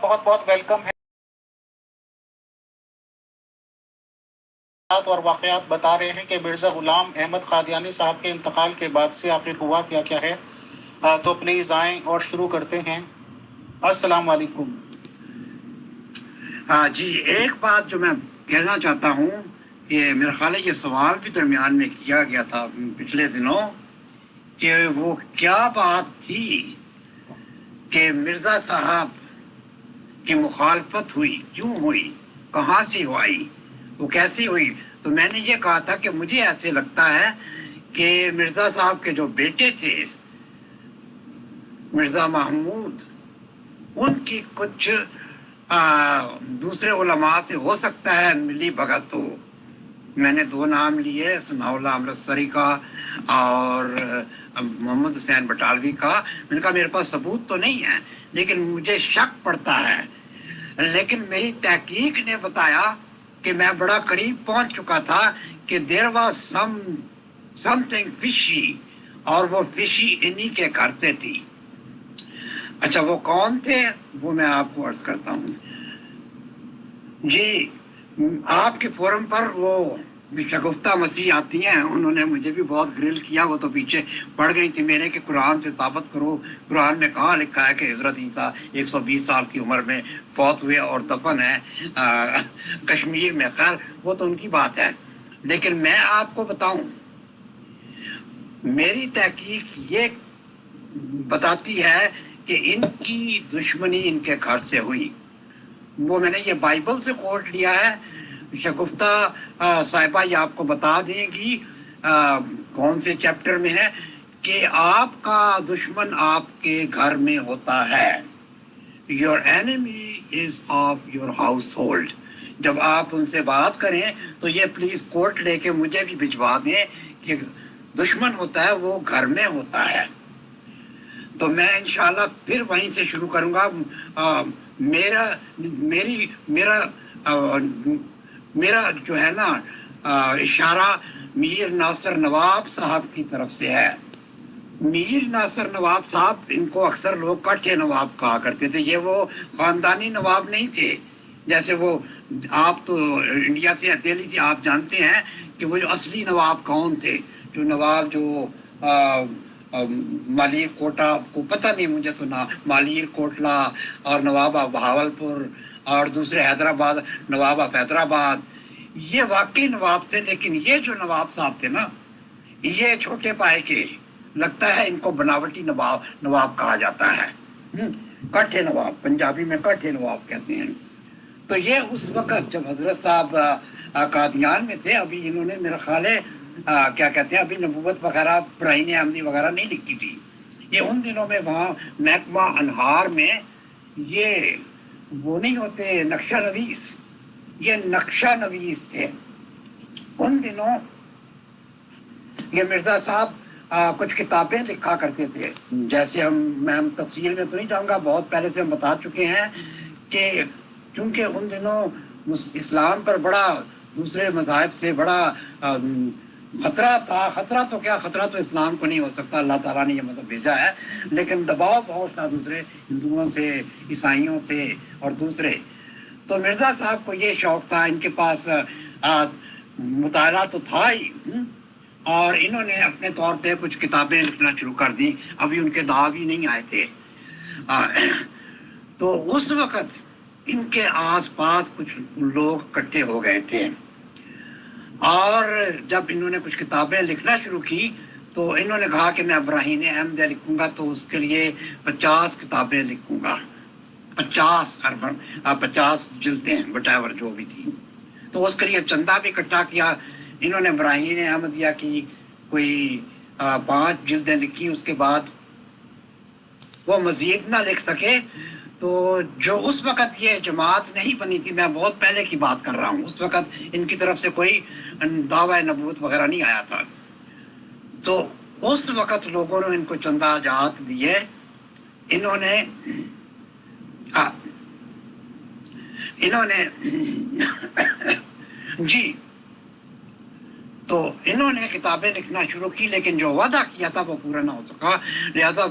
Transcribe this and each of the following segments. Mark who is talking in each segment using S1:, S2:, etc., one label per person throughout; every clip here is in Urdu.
S1: بہت بہت ویلکم ہے اور واقعات بتا رہے ہیں کہ مرزا غلام احمد قادیانی صاحب کے انتقال کے بعد سے آخر ہوا کیا کیا ہے. تو پلیز آئیں اور شروع کرتے ہیں. السلام علیکم.
S2: ہاں جی، ایک بات جو میں کہنا چاہتا ہوں کہ میرا خیال ہے یہ سوال بھی درمیان میں کیا گیا تھا پچھلے دنوں کہ وہ کیا بات تھی کہ مرزا صاحب کی مخالفت ہوئی، کیوں ہوئی، کہاں سے ہوئی، وہ کیسی ہوئی. تو میں نے یہ کہا تھا کہ مجھے ایسے لگتا ہے کہ مرزا صاحب کے جو بیٹے تھے مرزا محمود، ان کی کچھ دوسرے علماء سے ہو سکتا ہے ملی بھگت ہو. میں نے دو نام لیے، ثناء اللہ امرتسری کا اور محمد حسین بٹالوی کا. میں نے کہا میرے پاس ثبوت تو نہیں ہے لیکن مجھے شک پڑتا ہے. لیکن میری تحقیق نے بتایا کہ میں بڑا قریب پہنچ چکا تھا کہ دیر واز سم تھنگ فشی، اور وہ فشی انہی کے گھر سے تھی. اچھا وہ کون تھے وہ میں آپ کو عرض کرتا ہوں. جی، آپ کے فورم پر وہ شگفتہ مسیح آتی ہیں، انہوں نے مجھے بھی بہت گرل کیا. وہ تو پیچھے پڑ گئی تھی میرے کہ قرآن سے ثابت کرو، قرآن میں کہاں لکھا ہے کہ حضرت عیسیٰ 120 سال کی عمر میں فوت ہوئے اور دفن ہے کشمیر میں. خیر وہ تو ان کی بات ہے، لیکن میں آپ کو بتاؤں میری تحقیق یہ بتاتی ہے کہ ان کی دشمنی ان کے گھر سے ہوئی. وہ میں نے یہ بائبل سے کوٹ لیا ہے. شگفتہ صاحبہ یہ آپ کو بتا دیں گی کون سے چیپٹر میں ہے کہ آپ کا دشمن آپ کے گھر میں ہوتا ہے. Your enemy is of your household. جب آپ ان سے بات کریں تو یہ پلیز کوٹ لے کے مجھے بھی بھجوا دیں کہ دشمن ہوتا ہے وہ گھر میں ہوتا ہے. تو میں انشاءاللہ پھر وہیں سے شروع کروں گا. میرا جو ہے نا اشارہ میر ناصر نواب صاحب کی طرف سے ہے. میر ناصر نواب صاحب، ان کو اکثر لوگ کٹھے نواب کہا کرتے تھے. یہ وہ خاندانی نواب نہیں تھے جیسے وہ آپ تو انڈیا سے دہلی سے آپ جانتے ہیں کہ وہ جو اصلی نواب کون تھے. جو نواب جو مالیر کوٹا کو پتہ نہیں مجھے تو مالیر کوٹلا اور نواب آف بہاولپور اور دوسرے حیدرآباد نواب آف حیدرآباد، یہ واقعی نواب تھے. لیکن یہ جو نواب صاحب تھے نا یہ چھوٹے پائے کے، لگتا ہے ان کو بناوٹی نواب کہا جاتا ہے. کٹھے نواب، پنجابی میں کٹھے نواب کہتے ہیں. تو یہ اس وقت جب حضرت صاحب قادیان میں تھے، ابھی انہوں نے میرا خیال ہے کیا کہتے ہیں ابھی نبوت وغیرہ براہین احمدی وغیرہ نہیں لکھی تھی. یہ ان دنوں میں وہاں محکمہ انہار میں یہ وہ نہیں ہوتے نقشہ نویس، یہ نقشہ نویس تھے ان دنوں. یہ مرزا صاحب کچھ کتابیں لکھا کرتے تھے. جیسے میں تفصیل میں تو نہیں جاؤں گا، بہت پہلے سے ہم بتا چکے ہیں کہ چونکہ ان دنوں اسلام پر بڑا دوسرے مذاہب سے بڑا خطرہ تھا. خطرہ تو کیا، خطرہ تو اسلام کو نہیں ہو سکتا، اللہ تعالیٰ نے یہ مطلب بھیجا ہے، لیکن دباؤ بہت سا دوسرے ہندوؤں سے، عیسائیوں سے اور دوسرے. تو مرزا صاحب کو یہ شوق تھا، ان کے پاس مطالعہ تو تھا ہی، اور انہوں نے اپنے طور پہ کچھ کتابیں لکھنا شروع کر دی. ابھی ان کے دعوی نہیں آئے تھے. تو اس وقت ان کے آس پاس کچھ لوگ اکٹھے ہو گئے تھے، اور جب انہوں نے کچھ کتابیں لکھنا شروع کی تو انہوں نے کہا کہ میں براہین احمدیہ لکھوں گا تو اس کے لیے 50 کتابیں لکھوں گا، 50 جلدیں وٹیور جو بھی تھی. تو اس کے لیے چندہ بھی اکٹھا کیا. انہوں نے براہین احمدیہ کی کوئی 5 جلدیں لکھی. اس کے بعد وہ مزید نہ لکھ سکے تو جو اس وقت یہ جماعت نہیں بنی تھی، میں بہت پہلے کی بات کر رہا ہوں، اس وقت ان کی طرف سے کوئی دعوی نبوت وغیرہ نہیں آیا تھا. تو اس وقت لوگوں نے ان کو چندہ جات دیے. انہوں نے جی تو انہوں نے کتابیں لکھنا شروع کی، لیکن جو وعدہ کیا تھا وہ پورا نہ ہو سکا. لہذا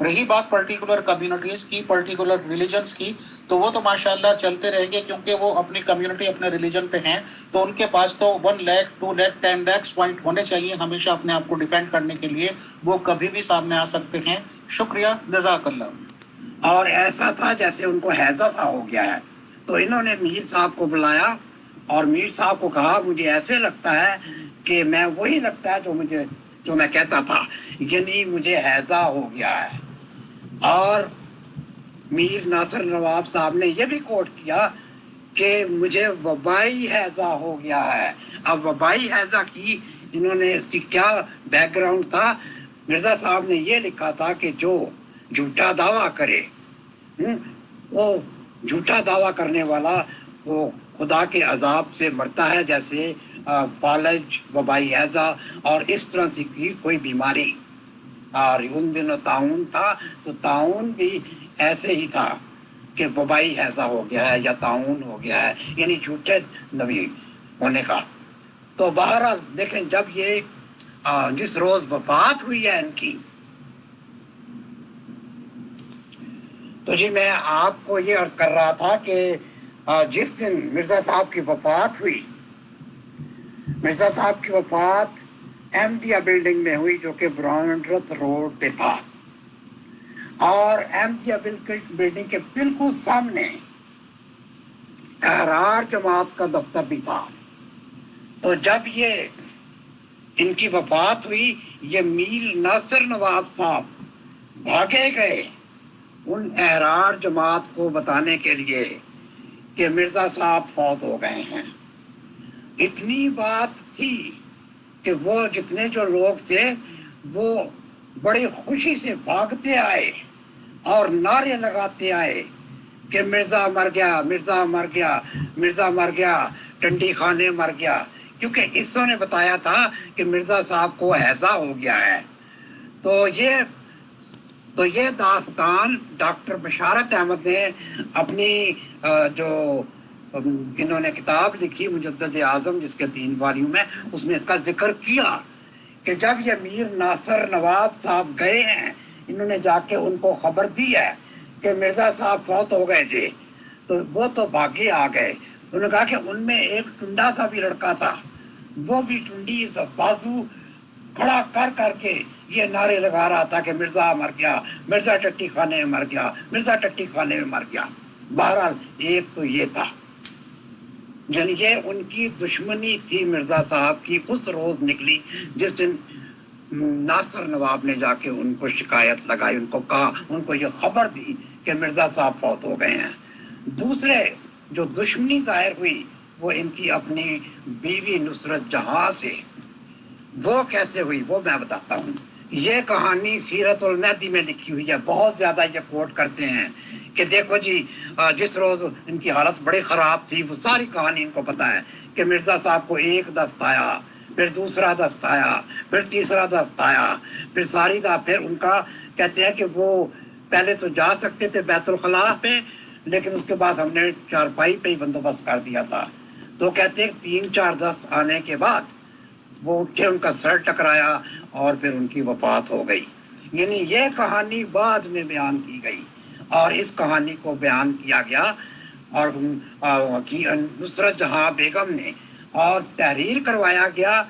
S1: رہی بات پرٹیکولر کمیونٹیز کی، پرٹیکولر ریلیجنس کی، تو وہ تو ماشاءاللہ چلتے رہیں گے، کیونکہ وہ اپنی کمیونٹی اپنے ریلیجن پہ ہیں، تو ان کے پاس تو 1 لاکھ 2 لاکھ 10 لاکھ پوائنٹ ہونے چاہیے ہمیشہ اپنے آپ کو ڈیفینڈ کرنے کے لیے، وہ کبھی بھی سامنے آ سکتے ہیں۔ شکریہ، جزاک اللہ۔
S2: اور ایسا تھا جیسے ان کو ہیضہ سا ہو گیا ہے، تو انہوں نے میر صاحب کو بلایا اور میر صاحب کو کہا مجھے ایسے لگتا ہے کہ میں وہی لگتا ہے جو میں کہتا تھا، یعنی مجھے ہیضہ ہو گیا ہے۔ اور میر ناصر نواب صاحب نے یہ بھی کوٹ کیا کہ مجھے وبائی ہیضہ ہو گیا ہے۔ اب وبائی ہیضہ کی انہوں نے اس کی کیا بیک گراؤنڈ تھا، مرزا صاحب نے یہ لکھا تھا کہ جو جھوٹا دعویٰ کرے، وہ جھوٹا دعویٰ کرنے والا وہ خدا کے عذاب سے مرتا ہے، جیسے فالج، وبائی ہیضہ اور اس طرح سے کی کوئی بیماری۔ اور ان دنوں طاعون تھا، تو طاعون بھی ایسے ہی تھا کہ وبائی ہیضہ ہو گیا ہے یا طاعون ہو گیا ہے، یعنی جھوٹے نبی ہونے کا۔ تو بہرحال دیکھیں، جب یہ جس روز وفات ہوئی ہے ان کی، تو جی میں آپ کو یہ عرض کر رہا تھا کہ جس دن مرزا صاحب کی وفات ہوئی، مرزا صاحب کی وفات احمدیہ بلڈنگ میں ہوئی، جو کہ برانڈرتھ روڈ پہ تھا، اور احمدیہ بلڈنگ کے بالکل سامنے احرار جماعت کا دفتر بھی تھا۔ تو جب یہ ان کی وفات ہوئی، یہ میر ناصر نواب صاحب بھاگے گئے ان احرار جماعت کو بتانے کے لیے کہ مرزا صاحب فوت ہو گئے ہیں۔ اتنی بات تھی کہ وہ جتنے جو لوگ تھے وہ بڑی خوشی سے بھاگتے آئے اور نعرے لگاتے آئے کہ مرزا مر گیا، مرزا مر گیا، مرزا مر گیا، ٹنڈی خانے مر گیا، کیونکہ اسوں نے بتایا تھا کہ مرزا صاحب کو ہیضہ ہو گیا ہے۔ تو یہ داستان ڈاکٹر بشارت احمد نے اپنی جو انہوں نے کتاب لکھی مجدد اعظم، جس کے 3 والیوم ہے، اس میں اس کا ذکر کیا کہ جب یہ میر ناصر نواب صاحب گئے ہیں، انہوں نے جا کے ان کو خبر دی ہے کہ مرزا صاحب فوت ہو گئے جی، تو وہ تو بھاگے آ گئے۔ انہوں نے کہا کہ ان میں ایک ٹنڈا سا بھی لڑکا تھا، وہ بھی ٹنڈی بازو کھڑا کر کر کے یہ نعرے لگا رہا تھا کہ مرزا مر گیا، مرزا ٹٹی خانے میں مر گیا، مرزا ٹٹی خانے میں مر گیا۔ بہرحال ایک تو یہ تھا، یعنی یہ ان کی دشمنی تھی مرزا صاحب کی، اس روز نکلی جس دن ناصر نواب نے جا کے ان کو شکایت لگائی، ان کو کہا، ان کو یہ خبر دی کہ مرزا صاحب فوت ہو گئے ہیں۔ دوسرے جو دشمنی ظاہر ہوئی وہ ان کی اپنی بیوی نصرت جہاں سے۔ وہ کیسے ہوئی وہ میں بتاتا ہوں۔ یہ کہانی سیرت المہدی میں لکھی ہوئی ہے، بہت زیادہ یہ کوٹ کرتے ہیں کہ دیکھو جی جس روز ان کی حالت بڑی خراب تھی، وہ ساری کہانی ان کو پتا ہے کہ مرزا صاحب کو ایک دست آیا، پھر دوسرا دست آیا، پھر تیسرا دست آیا، پھر ساری پھر ان کا کہتے ہیں کہ وہ پہلے تو جا سکتے تھے بیت الخلاء پہ، لیکن اس کے بعد ہم نے چارپائی پہ ہی بندوبست کر دیا تھا۔ تو کہتے ہیں 3-4 دست آنے کے بعد وہ اٹھے، ان کا سر ٹکرایا اور پھر ان کی وفات ہو گئی۔ یعنی یہ کہانی بعد میں بیان کی گئی، اور اس کہانی کو بیان کیا گیا اور نصرت جہاں بیگم نے، اور تحریر کروایا گیا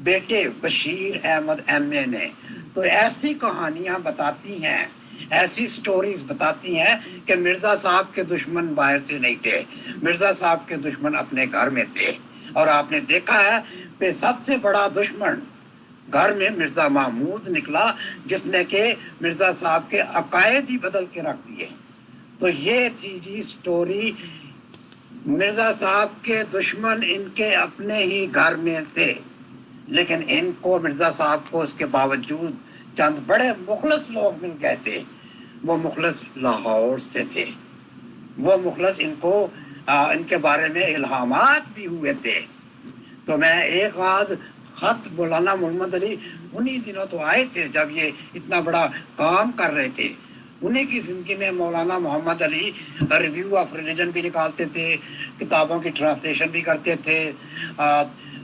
S2: بیٹے بشیر احمد ایم اے نے۔ تو ایسی کہانیاں بتاتی ہیں، ایسی سٹوریز بتاتی ہیں کہ مرزا صاحب کے دشمن باہر سے نہیں تھے، مرزا صاحب کے دشمن اپنے گھر میں تھے۔ اور آپ نے دیکھا ہے کہ سب سے بڑا دشمن گھر میں مرزا محمود نکلا، جس نے کہ مرزا صاحب کے عقائد ہی بدل کے رکھ دیے۔ تو یہ تھی جی سٹوری، مرزا صاحب کے دشمن ان کے اپنے ہی گھر میں تھے، لیکن ان کو مرزا صاحب کو اس کے باوجود چند بڑے مخلص لوگ مل گئے تھے۔ وہ مخلص لاہور سے تھے، وہ مخلص ان کو ان کے بارے میں الہامات بھی ہوئے تھے۔ تو میں ایک آدھ خط مولانا محمد علی انہی دنوں تو آئے تھے جب یہ اتنا بڑا کام کر رہے تھے، انہیں کی زندگی میں مولانا محمد علی ریویو آف ریلیجن بھی نکالتے تھے، کتابوں کی ٹرانسلیشن بھی کرتے تھے،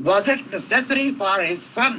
S2: Was it necessary for his son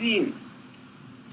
S2: 3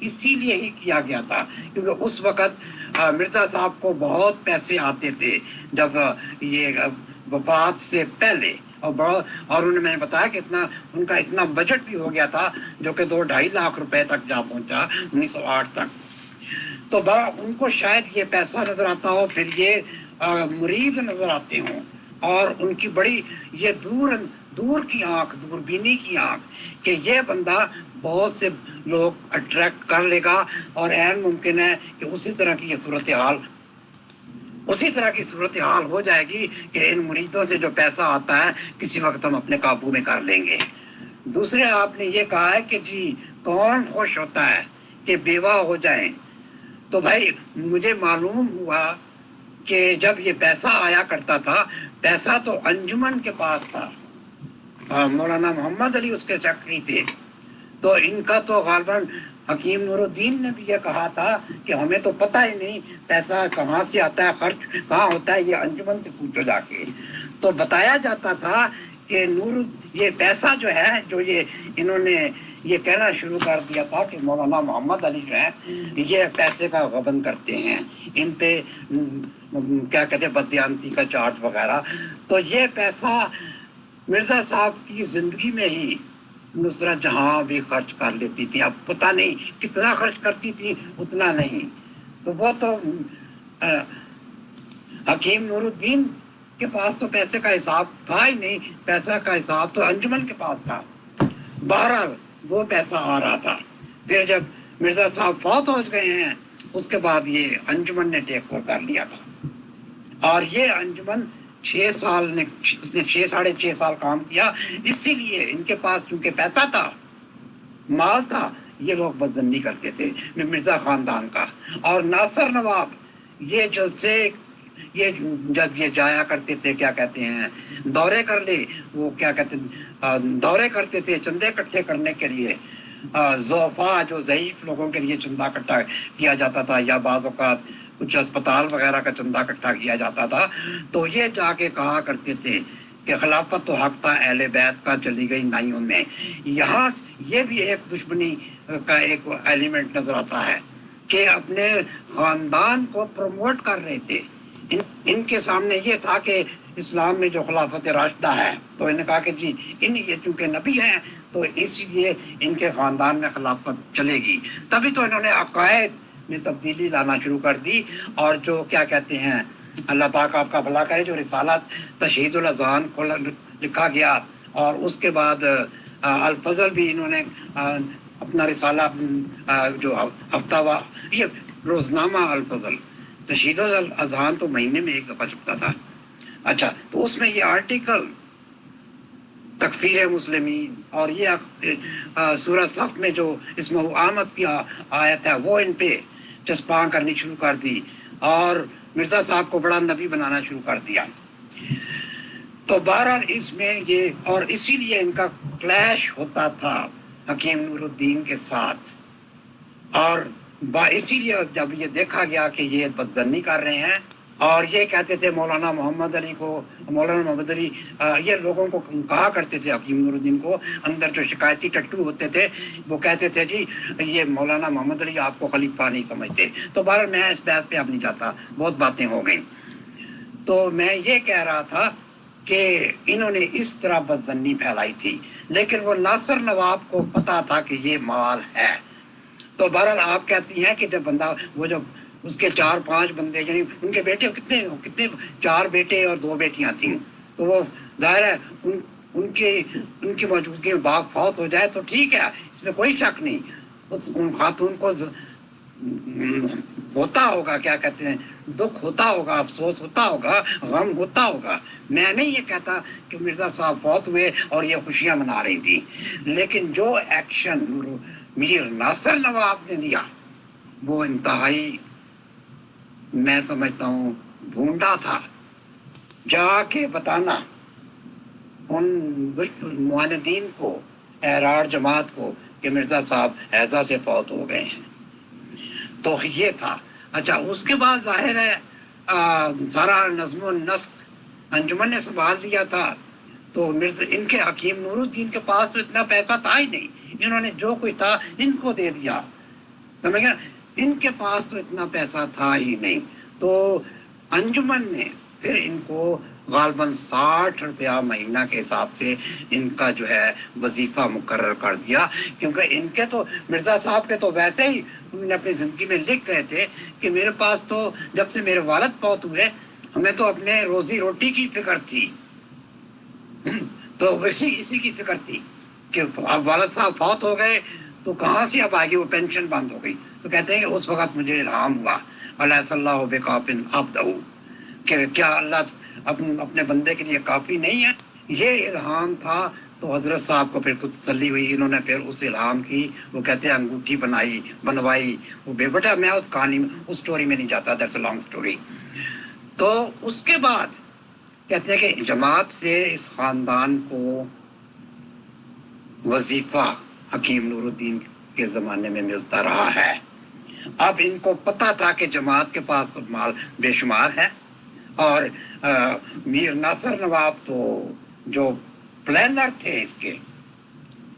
S2: اسی لیے ہی کیا گیا تھا کیونکہ اس وقت مرزا صاحب کو بہت پیسے آتے تھے جب یہ وفات سے پہلے، اور انہوں نے میں نے بتایا کہ ان کا اتنا بجٹ بھی ہو گیا تھا جو کہ 2-2.5 لاکھ روپے تک جا پہنچا 1908 تک. تو ان کو شاید یہ پیسہ نظر آتا ہو، پھر یہ مریض نظر آتے ہوں، اور ان کی بڑی یہ دور کی آنکھ، دوربینی کی آنکھ کہ یہ بندہ بہت سے لوگ اٹریکٹ کر لے گا، اور عین ممکن ہے کہ اسی طرح کی صورتحال ہو جائے گی کہ ان مریدوں سے جو پیسہ آتا ہے کسی وقت ہم اپنے قابو میں کر لیں گے. دوسرے آپ نے یہ کہا ہے کہ جی کون خوش ہوتا ہے کہ بیوہ ہو جائیں. تو بھائی مجھے معلوم ہوا کہ جب یہ پیسہ آیا کرتا تھا، پیسہ تو انجمن کے پاس تھا، مولانا محمد علی اس کے سیکرٹری تھے، تو ان کا تو غالباً حکیم نور الدین نے بھی یہ کہا تھا کہ ہمیں تو پتہ ہی نہیں پیسہ کہاں سے آتا ہے، خرچ کہاں ہوتا ہے، یہ انجمن سے پوچھو جا کے. تو بتایا جاتا تھا کہ یہ پیسہ جو ہے، جو انہوں نے یہ کہنا شروع کر دیا تھا کہ مولانا محمد علی جو ہے یہ پیسے کا غبن کرتے ہیں، ان پہ کیا کہتے ہیں بدیانتی کا چارج وغیرہ. تو یہ پیسہ مرزا صاحب کی زندگی میں ہی نصرت جہاں بھی خرچ کر لیتی تھی. اب پتہ نہیں کتنا خرچ کرتی تھی، اتنا نہیں. تو وہ تو حکیم نور الدین کے پاس تو پیسے کا حساب تھا ہی نہیں، پیسہ کا حساب تو انجمن کے پاس تھا. بہرحال وہ پیسہ آ رہا تھا. پھر جب مرزا صاحب فوت ہو گئے ہیں، اس کے بعد یہ انجمن نے ٹیک اوور کر لیا تھا، اور یہ انجمن 6 سال اس نے 6.5 سال کام کیا. اسی لیے ان کے پاس چونکہ پیسہ تھا، مال تھا، یہ لوگ بدزنی کرتے تھے مرزا خاندان کا. اور ناصر نواب یہ جلسے جب یہ جایا کرتے تھے، کیا کہتے ہیں، دورے کر لے، وہ کیا کہتے ہیں دورے کرتے تھے چندے اکٹھے کرنے کے لیے، ضعفاء جو ضعیف لوگوں کے لیے چندہ اکٹھا کیا جاتا تھا، یا بعض اوقات کچھ اسپتال وغیرہ کا چندہ اکٹھا کیا جاتا تھا. تو یہ جا کے کہا کرتے تھے کہ خلافت تو حق تھا اہل بیت کا، چلی گئی نائیوں میں. یہاں یہ بھی ایک دشمنی کا ایک ایلیمنٹ نظر آتا ہے کہ اپنے خاندان کو پروموٹ کر رہے تھے. ان کے سامنے یہ تھا کہ اسلام میں جو خلافت راشدہ ہے، تو انہوں نے کہا کہ جی یہ چونکہ نبی ہیں تو اسی لیے ان کے خاندان میں خلافت چلے گی. تبھی تو انہوں نے عقائد میں تبدیلی لانا شروع کر دی. اور جو کیا کہتے ہیں، اللہ پاک آپ کا بھلا کرے، جو رسالت تشہید الاذان کو لکھا گیا، اور اس کے بعد الفضل بھی انہوں نے اپنا رسالہ جو ہفتہ یہ روزنامہ الفضل، تشہید الاذان تو مہینے میں ایک دفعہ چھپتا تھا. اچھا، تو اس میں یہ آرٹیکل تکفیر مسلمین اور یہ سورہ صف میں جو اسمہ آمد کی آیت ہے وہ ان پہ چسپاں کرنی شروع کر دی، اور مرزا صاحب کو بڑا نبی بنانا شروع کر دیا. تو بہرحال اس میں یہ، اور اسی لیے ان کا کلیش ہوتا تھا حکیم نور الدین کے ساتھ. اور اسی لیے جب یہ دیکھا گیا کہ یہ بدزنی کر رہے ہیں، اور یہ کہتے تھے مولانا محمد علی یہ لوگوں کو کہا کرتے تھے، حکیم نور الدین کو اندر جو شکایتی ٹٹو ہوتے تھے وہ کہتے تھے جی یہ مولانا محمد علی آپ کو خلیفہ نہیں سمجھتے. تو بہرحال میں اس بحث پہ اب نہیں جاتا، بہت باتیں ہو گئیں. تو میں یہ کہہ رہا تھا کہ انہوں نے اس طرح بدزنی پھیلائی تھی، لیکن وہ ناصر نواب کو پتا تھا کہ یہ مال ہے. تو بہرحال آپ کہتی ہیں کہ جب بندہ وہ جو اس کے 4-5 بندے، یعنی ان کے بیٹے کتنے 4 بیٹے اور 2 بیٹیاں تھیں، تو وہ ظاہر ہے ان کی موجودگی میں باغ فوت ہو جائے تو ٹھیک ہے، اس میں کوئی شک نہیں. ان خاتون کو ہوتا ہوگا، کیا کہتے ہیں، دکھ ہوتا ہوگا، افسوس ہوتا ہوگا، غم ہوتا ہوگا. میں نہیں یہ کہتا کہ مرزا صاحب فوت ہوئے اور یہ خوشیاں منا رہی تھی، لیکن جو ایکشن میر ناصر نواب نے لیا وہ انتہائی، میں سمجھتا ہوں، بھونڈا تھا. جا کے بتانا ان معاندین کو، احرار جماعت کو، کہ مرزا صاحب حیضہ سے فوت ہو گئے ہیں. تو یہ تھا. اچھا، اس کے بعد ظاہر ہے سارا نظم و نسق انجمن نے سنبھال لیا تھا. تو ان کے حکیم نور الدین کے پاس تو اتنا پیسہ تھا ہی نہیں، انہوں نے جو کوئی تھا ان کو دے دیا. سمجھ گیا. ان کے پاس تو اتنا پیسہ تھا ہی نہیں. تو انجمن نے پھر ان کو غالباً 60 روپیہ مہینہ کے حساب سے ان کا جو ہے وظیفہ مقرر کر دیا. کیونکہ ان کے تو مرزا صاحب کے تو ویسے ہی انہوں نے اپنی زندگی میں لکھ گئے تھے کہ میرے پاس تو جب سے میرے والد فوت ہوئے ہمیں تو اپنے روزی روٹی کی فکر تھی. تو اسی کی فکر تھی کہ اب والد صاحب فوت ہو گئے تو کہاں سے اب آگے وہ پینشن بند ہو گئی. تو کہتے ہیں کہ اس وقت مجھے الہام ہوا الیس اللہ بکافٍ عبدہ کہ کیا اللہ اپنے بندے کے لیے کافی نہیں ہے. یہ الہام تھا. تو حضرت صاحب کو پھر کچھ تسلی ہوئی. انہوں نے پھر اس الہام کی وہ کہتے ہیں انگوٹھی بنوائی. وہ بے بیٹا میں اس کہانی میں اس سٹوری میں نہیں جاتا. That's a long story. تو اس کے بعد کہتے ہیں کہ جماعت سے اس خاندان کو وظیفہ حکیم نور الدین کے زمانے میں ملتا رہا ہے. اب ان کو پتا تھا کہ جماعت کے پاس تو مال بے شمار ہے اور میر ناصر نواب تو جو پلانر تھے اس کے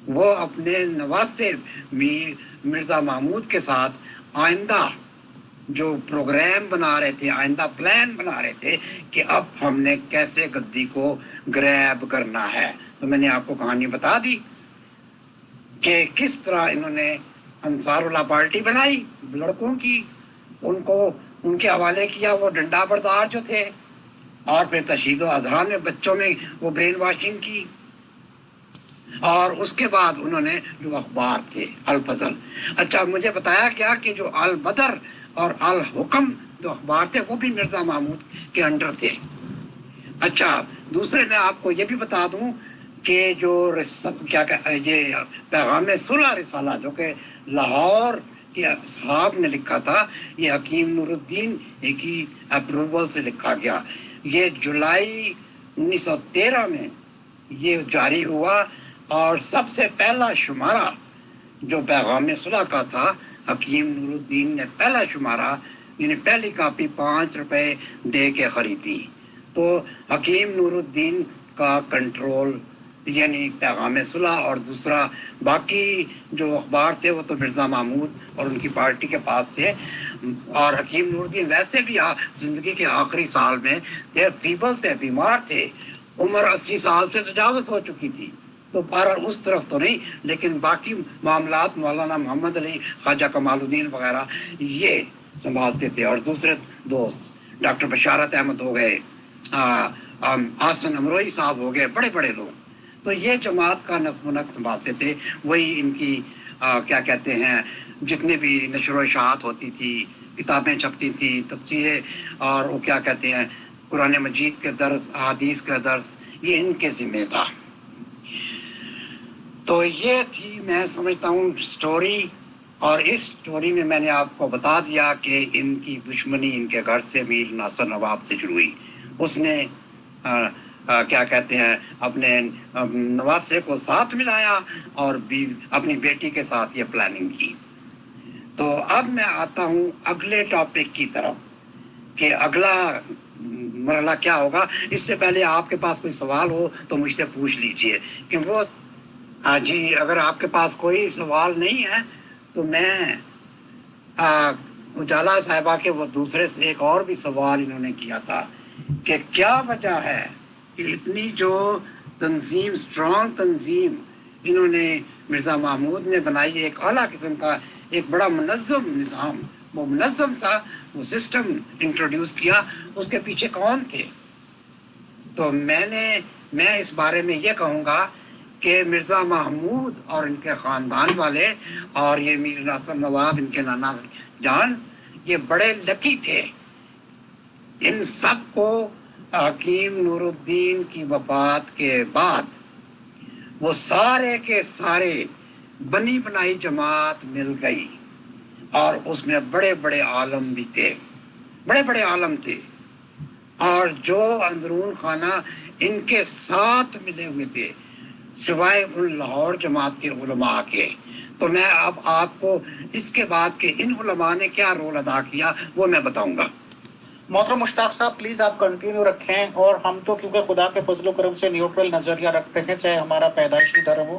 S2: وہ اپنے نواسے مرزا محمود کے ساتھ آئندہ جو پروگرام بنا رہے تھے آئندہ پلان بنا رہے تھے کہ اب ہم نے کیسے گدی کو گریب کرنا ہے. تو میں نے آپ کو کہانی بتا دی کہ کس طرح انہوں نے انصار اللہ پارٹی بنائی لڑکوں کی ان کے حوالے کیا وہ ڈنڈا بردار جو تھے اور پھر تشہید و اذہان میں بچوں میں وہ برین واشنگ کی. اور اس کے بعد انہوں نے جو اخبار تھے الفضل. اچھا مجھے بتایا گیا کہ جو البدر اور الحکم جو اخبار تھے وہ بھی مرزا محمود کے انڈر تھے. اچھا دوسرے میں آپ کو یہ بھی بتا دوں کہ جو یہ پیغام صلح رسالہ جو کہ لاہور کے اصحاب نے لکھا تھا یہ حکیم نور الدین کی اپروول سے لکھا گیا. یہ جولائی 1913 میں یہ جاری ہوا اور سب سے پہلا شمارہ جو پیغام صلح کا تھا حکیم نور الدین نے پہلا شمارہ یعنی پہلی کاپی 5 روپے دے کے خریدی. تو حکیم نور الدین کا کنٹرول یعنی پیغام صلح اور دوسرا باقی جو اخبار تھے وہ تو مرزا محمود اور ان کی پارٹی کے پاس تھے. اور حکیم نور الدین ویسے بھی زندگی کے آخری سال میں فیبل تھے بیمار تھے. عمر 80 سال سے تجاوز ہو چکی تھی. تو بہرحال اس طرف تو نہیں لیکن باقی معاملات مولانا محمد علی خواجہ کمال الدین وغیرہ یہ سنبھالتے تھے. اور دوسرے دوست ڈاکٹر بشارت احمد ہو گئے آسن امروئی صاحب ہو گئے بڑے بڑے لوگ. تو یہ جماعت کا نظم و نقش سنبھالتے تھے. وہی ان کی کیا کہتے ہیں جتنے بھی نشر و اشاعت ہوتی تھی کتابیں چھپتی تھی تفسیریں اور وہ کیا کہتے ہیں قرآن مجید کے درس احادیث کا درس یہ ان کے ذمہ تھا. تو یہ تھی میں سمجھتا ہوں سٹوری. اور اس سٹوری میں نے آپ کو بتا دیا کہ ان کی دشمنی ان کے گھر سے میر ناصر نواب سے شروع ہوئی. اس نے کیا کہتے ہیں اپنے نواسے کو ساتھ ملایا اور اپنی بیٹی کے ساتھ یہ پلاننگ کی. تو اب میں آتا ہوں اگلے ٹاپک کی طرف کہ اگلا مرحلہ کیا ہوگا. اس سے پہلے آپ کے پاس کوئی سوال ہو تو مجھ سے پوچھ لیجئے کہ وہ جی اگر آپ کے پاس کوئی سوال نہیں ہے تو میں اجالا صاحبہ کے وہ دوسرے سے ایک اور بھی سوال انہوں نے کیا تھا کہ کیا وجہ ہے کہ اتنی جو تنظیم اسٹرانگ تنظیم انہوں نے مرزا محمود نے بنائی ایک اعلیٰ قسم کا ایک بڑا منظم نظام وہ منظم سا وہ سسٹم انٹروڈیوس کیا اس کے پیچھے کون تھے. تو میں اس بارے میں یہ کہوں گا کہ مرزا محمود اور ان کے خاندان والے اور یہ میر ناصر نواب ان کے نانا جان یہ بڑے لکی تھے. ان سب کو حکیم نور الدین کی وفات کے بعد وہ سارے کے سارے بنی بنائی جماعت مل گئی اور اس میں بڑے بڑے عالم بھی تھے بڑے بڑے عالم تھے اور جو اندرون خانہ ان کے ساتھ ملے ہوئے تھے سوائے ان لاہور جماعت کے علماء کے. تو میں اب آپ کو اس کے بعد کہ ان علماء نے کیا رول ادا کیا وہ میں بتاؤں گا.
S1: محترم مشتاق صاحب پلیز آپ کنٹینیو رکھیں. اور ہم تو کیونکہ خدا کے فضل و کرم سے نیوٹرل نظریہ رکھتے ہیں چاہے ہمارا پیدائشی دھرم ہو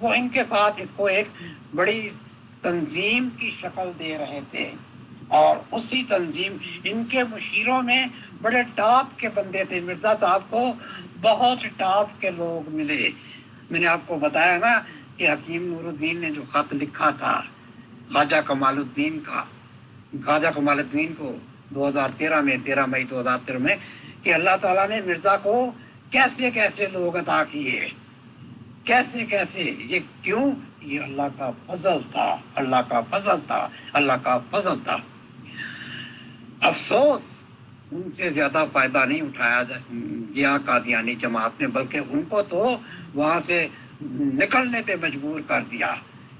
S2: وہ ان کے ساتھ اس کو ایک بڑی تنظیم کی شکل دے رہے تھے، اور اسی تنظیم ان کے مشیروں میں بڑے ٹاپ کے بندے تھے. مرزا صاحب کو بہت ٹاپ کے لوگ ملے. میں نے آپ کو بتایا نا کہ حکیم نور الدین نے جو خط لکھا تھا خواجہ کمال الدین کا، خواجہ کمال الدین کو 2013 میں 13 مئی 2013 میں، کہ اللہ تعالیٰ نے مرزا کو کیسے کیسے لوگ عطا کیے، کیسے کیسے. یہ کیوں؟ یہ اللہ کا فضل تھا، اللہ کا فضل تھا، اللہ کا فضل تھا. افسوس ان سے زیادہ فائدہ نہیں اٹھایا گیا قادیانی جماعت نے، بلکہ ان کو تو وہاں سے نکلنے پہ مجبور کر دیا،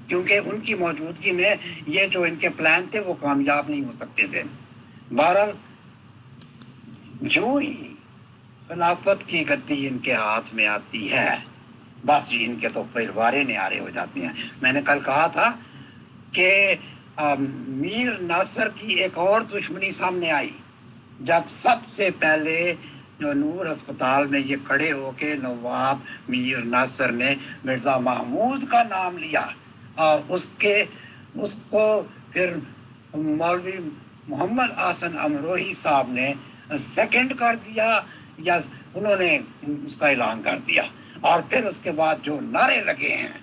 S2: کیونکہ ان کی موجودگی میں یہ جو ان کے پلان تھے وہ کامیاب نہیں ہو سکتے تھے. بہرحال جو ہی خلافت کی گدی ان کے ہاتھ میں آتی ہے، بس ان کے تو پھر وارے نعارے ہو جاتے ہیں. میں نے کل کہا تھا کہ میر ناصر کی ایک اور دشمنی سامنے آئی جب سب سے پہلے جو نور اسپتال میں یہ کھڑے ہو کے نواب میر ناصر نے مرزا محمود کا نام لیا، اور اس کو پھر مولوی محمد حسن امروہی صاحب نے سیکنڈ کر دیا، یا انہوں نے اس کا اعلان کر دیا. اور پھر اس کے بعد جو نعرے لگے ہیں،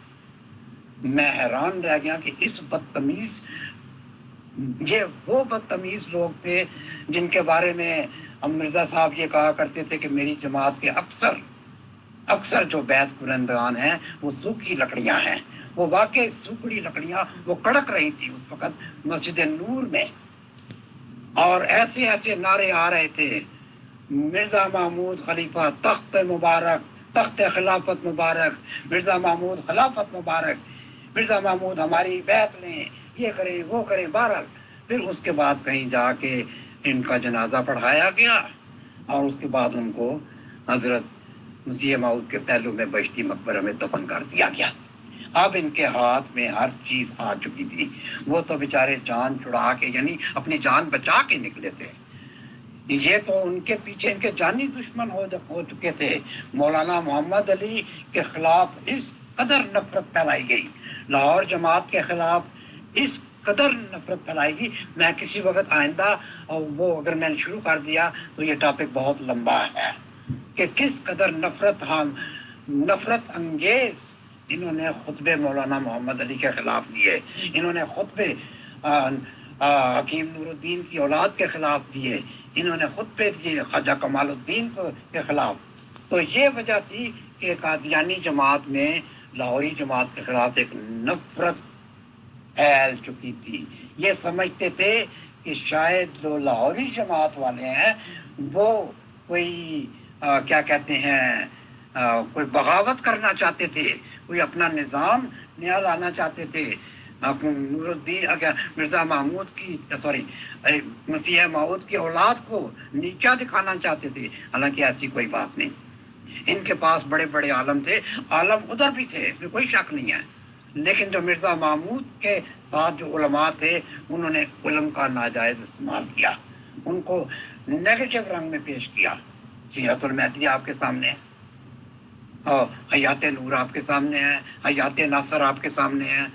S2: میں حیران رہ گیا کہ اس بدتمیز، یہ وہ بدتمیز لوگ تھے جن کے بارے میں مرزا صاحب یہ کہا کرتے تھے کہ میری جماعت کے اکثر جو بیعت کنندگان ہیں وہ سوکھی لکڑیاں ہیں. وہ واقعی سوکھڑی لکڑیاں وہ کڑک رہی تھی اس وقت مسجد نور میں، اور ایسے ایسے نعرے آ رہے تھے، مرزا محمود خلیفہ تخت مبارک، تخت خلافت مبارک، مرزا محمود خلافت مبارک، مرزا محمود ہماری بیعت لیں، یہ کریں وہ کریں. بہرحال پھر اس کے بعد کہیں جا کے ان کا جنازہ پڑھایا گیا، اور اس کے بعد ان کو حضرت مسیح موعود کے پہلو میں بہشتی مقبرہ میں دفن کر دیا گیا. اب ان کے ہاتھ میں ہر چیز آ چکی تھی. وہ تو بیچارے جان چھڑا کے، یعنی اپنی جان بچا کے نکلے تھے. یہ تو ان کے پیچھے ان کے جانی دشمن ہو چکے تھے. مولانا محمد علی کے خلاف اس قدر نفرت پھیلائی گئی، لاہور جماعت کے خلاف اس قدر نفرت پھیلائی گئی. میں کسی وقت آئندہ، اور وہ اگر میں نے شروع کر دیا تو یہ ٹاپک بہت لمبا ہے کہ کس قدر نفرت انگیز انہوں نے خطبے مولانا محمد علی کے خلاف دیے، انہوں نے خطبے حکیم نور الدین کی اولاد کے خلاف دیے، انہوں نے خطبے دیے خواجہ کمال الدین کے خلاف. تو یہ وجہ تھی کہ قادیانی جماعت میں لاہوری جماعت کے خلاف ایک نفرت پھیل چکی تھی. یہ سمجھتے تھے کہ شاید جو لاہوری جماعت والے ہیں وہ کوئی کیا کہتے ہیں، کوئی بغاوت کرنا چاہتے تھے، کوئی اپنا نظام نیا لانا چاہتے تھے، نور الدین مرزا محمود کی مسیح موعود کی اولاد کو نیچا دکھانا چاہتے تھے. حالانکہ ایسی کوئی بات نہیں. ان کے پاس بڑے بڑے عالم تھے، عالم ادھر بھی تھے، اس میں کوئی شک نہیں ہے، لیکن جو مرزا محمود کے ساتھ جو علماء تھے انہوں نے علم کا ناجائز استعمال کیا، ان کو نیگیٹو رنگ میں پیش کیا. سیرت المہدی آپ کے سامنے ہے، حیات نور آپ کے سامنے ہے، حیات ناصر آپ کے سامنے ہے،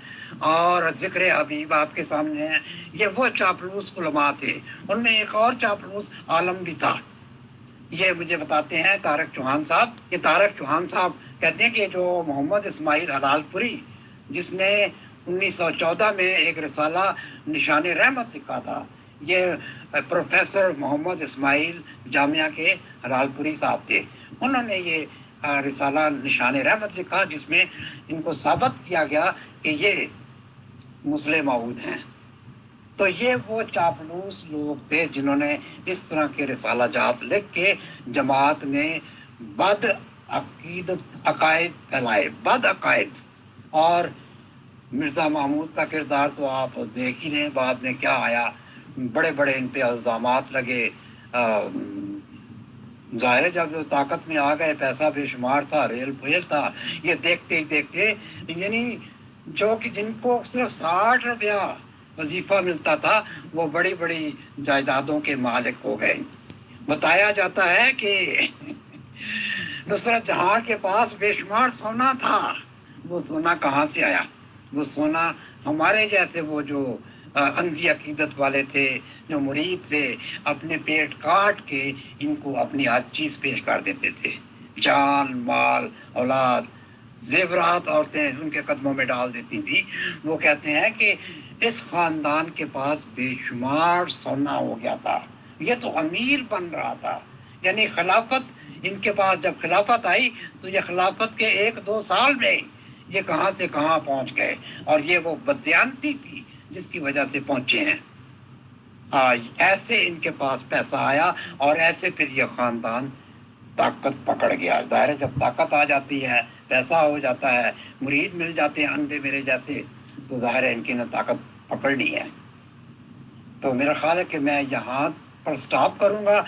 S2: اور ذکر حبیب آپ کے سامنے ہے. یہ وہ چاپلوس علماء تھے. ان میں ایک اور چاپلوس عالم بھی تھا. یہ مجھے بتاتے ہیں طارق چوہان صاحب. یہ طارق چوہان صاحب کہتے ہیں کہ جو محمد اسماعیل حلال پوری، جس نے 1914 میں ایک رسالہ نشان رحمت لکھا تھا، یہ پروفیسر محمد اسماعیل جامعہ کے حلال پوری صاحب تھے. انہوں نے یہ رسالہ نشان رحمت لکھا جس میں ان کو ثابت کیا گیا کہ یہ مسلم موعود ہیں. تو یہ وہ چاپلوس لوگ تھے جنہوں نے اس طرح کے رسالہ جات لکھ کے جماعت میں بد عقائد پھیلائے، بد عقائد. اور مرزا محمود کا کردار تو آپ دیکھ ہی لیں، بعد میں کیا آیا. بڑے بڑے ان پہ الزامات لگے. ظاہر ہے جب طاقت میں آ گئے، پیسہ بے شمار تھا، ریل پھیل تھا. یہ دیکھتے ہی دیکھتے، یعنی جو کہ جن کو صرف 60 روپیہ وظیفہ ملتا تھا وہ بڑی بڑی جائیدادوں کے مالک ہو گئے. بتایا جاتا ہے کہ نصرت جہاں کے پاس بے شمار سونا تھا، وہ سونا کہاں سے آیا؟ وہ سونا ہمارے جیسے وہ جو اندھی عقیدت والے تھے، جو مرید تھے، اپنے پیٹ کاٹ کے ان کو اپنی ہر چیز پیش کر دیتے تھے، جان مال اولاد زیورات عورتیں ان کے قدموں میں ڈال دیتی تھی۔ وہ کہتے ہیں کہ اس خاندان کے پاس بے شمار سونا ہو گیا تھا، یہ تو امیر بن رہا تھا، یعنی خلافت ان کے پاس جب خلافت آئی تو یہ خلافت کے 1-2 سال میں یہ کہاں سے کہاں پہنچ گئے، اور یہ وہ بددیانتی تھی جس کی وجہ سے پہنچے ہیں۔ ایسے ان کے پاس پیسہ آیا اور ایسے پھر یہ خاندان طاقت پکڑ گیا۔ ظاہر ہے جب طاقت آ جاتی ہے، پیسہ ہو جاتا ہے، مرید مل جاتے ہیں اندھے میرے جیسے، تو ظاہر ہے ان کی نہ طاقت پکڑنی ہے۔ تو میرا خیال ہے کہ میں یہاں پر سٹاپ کروں گا۔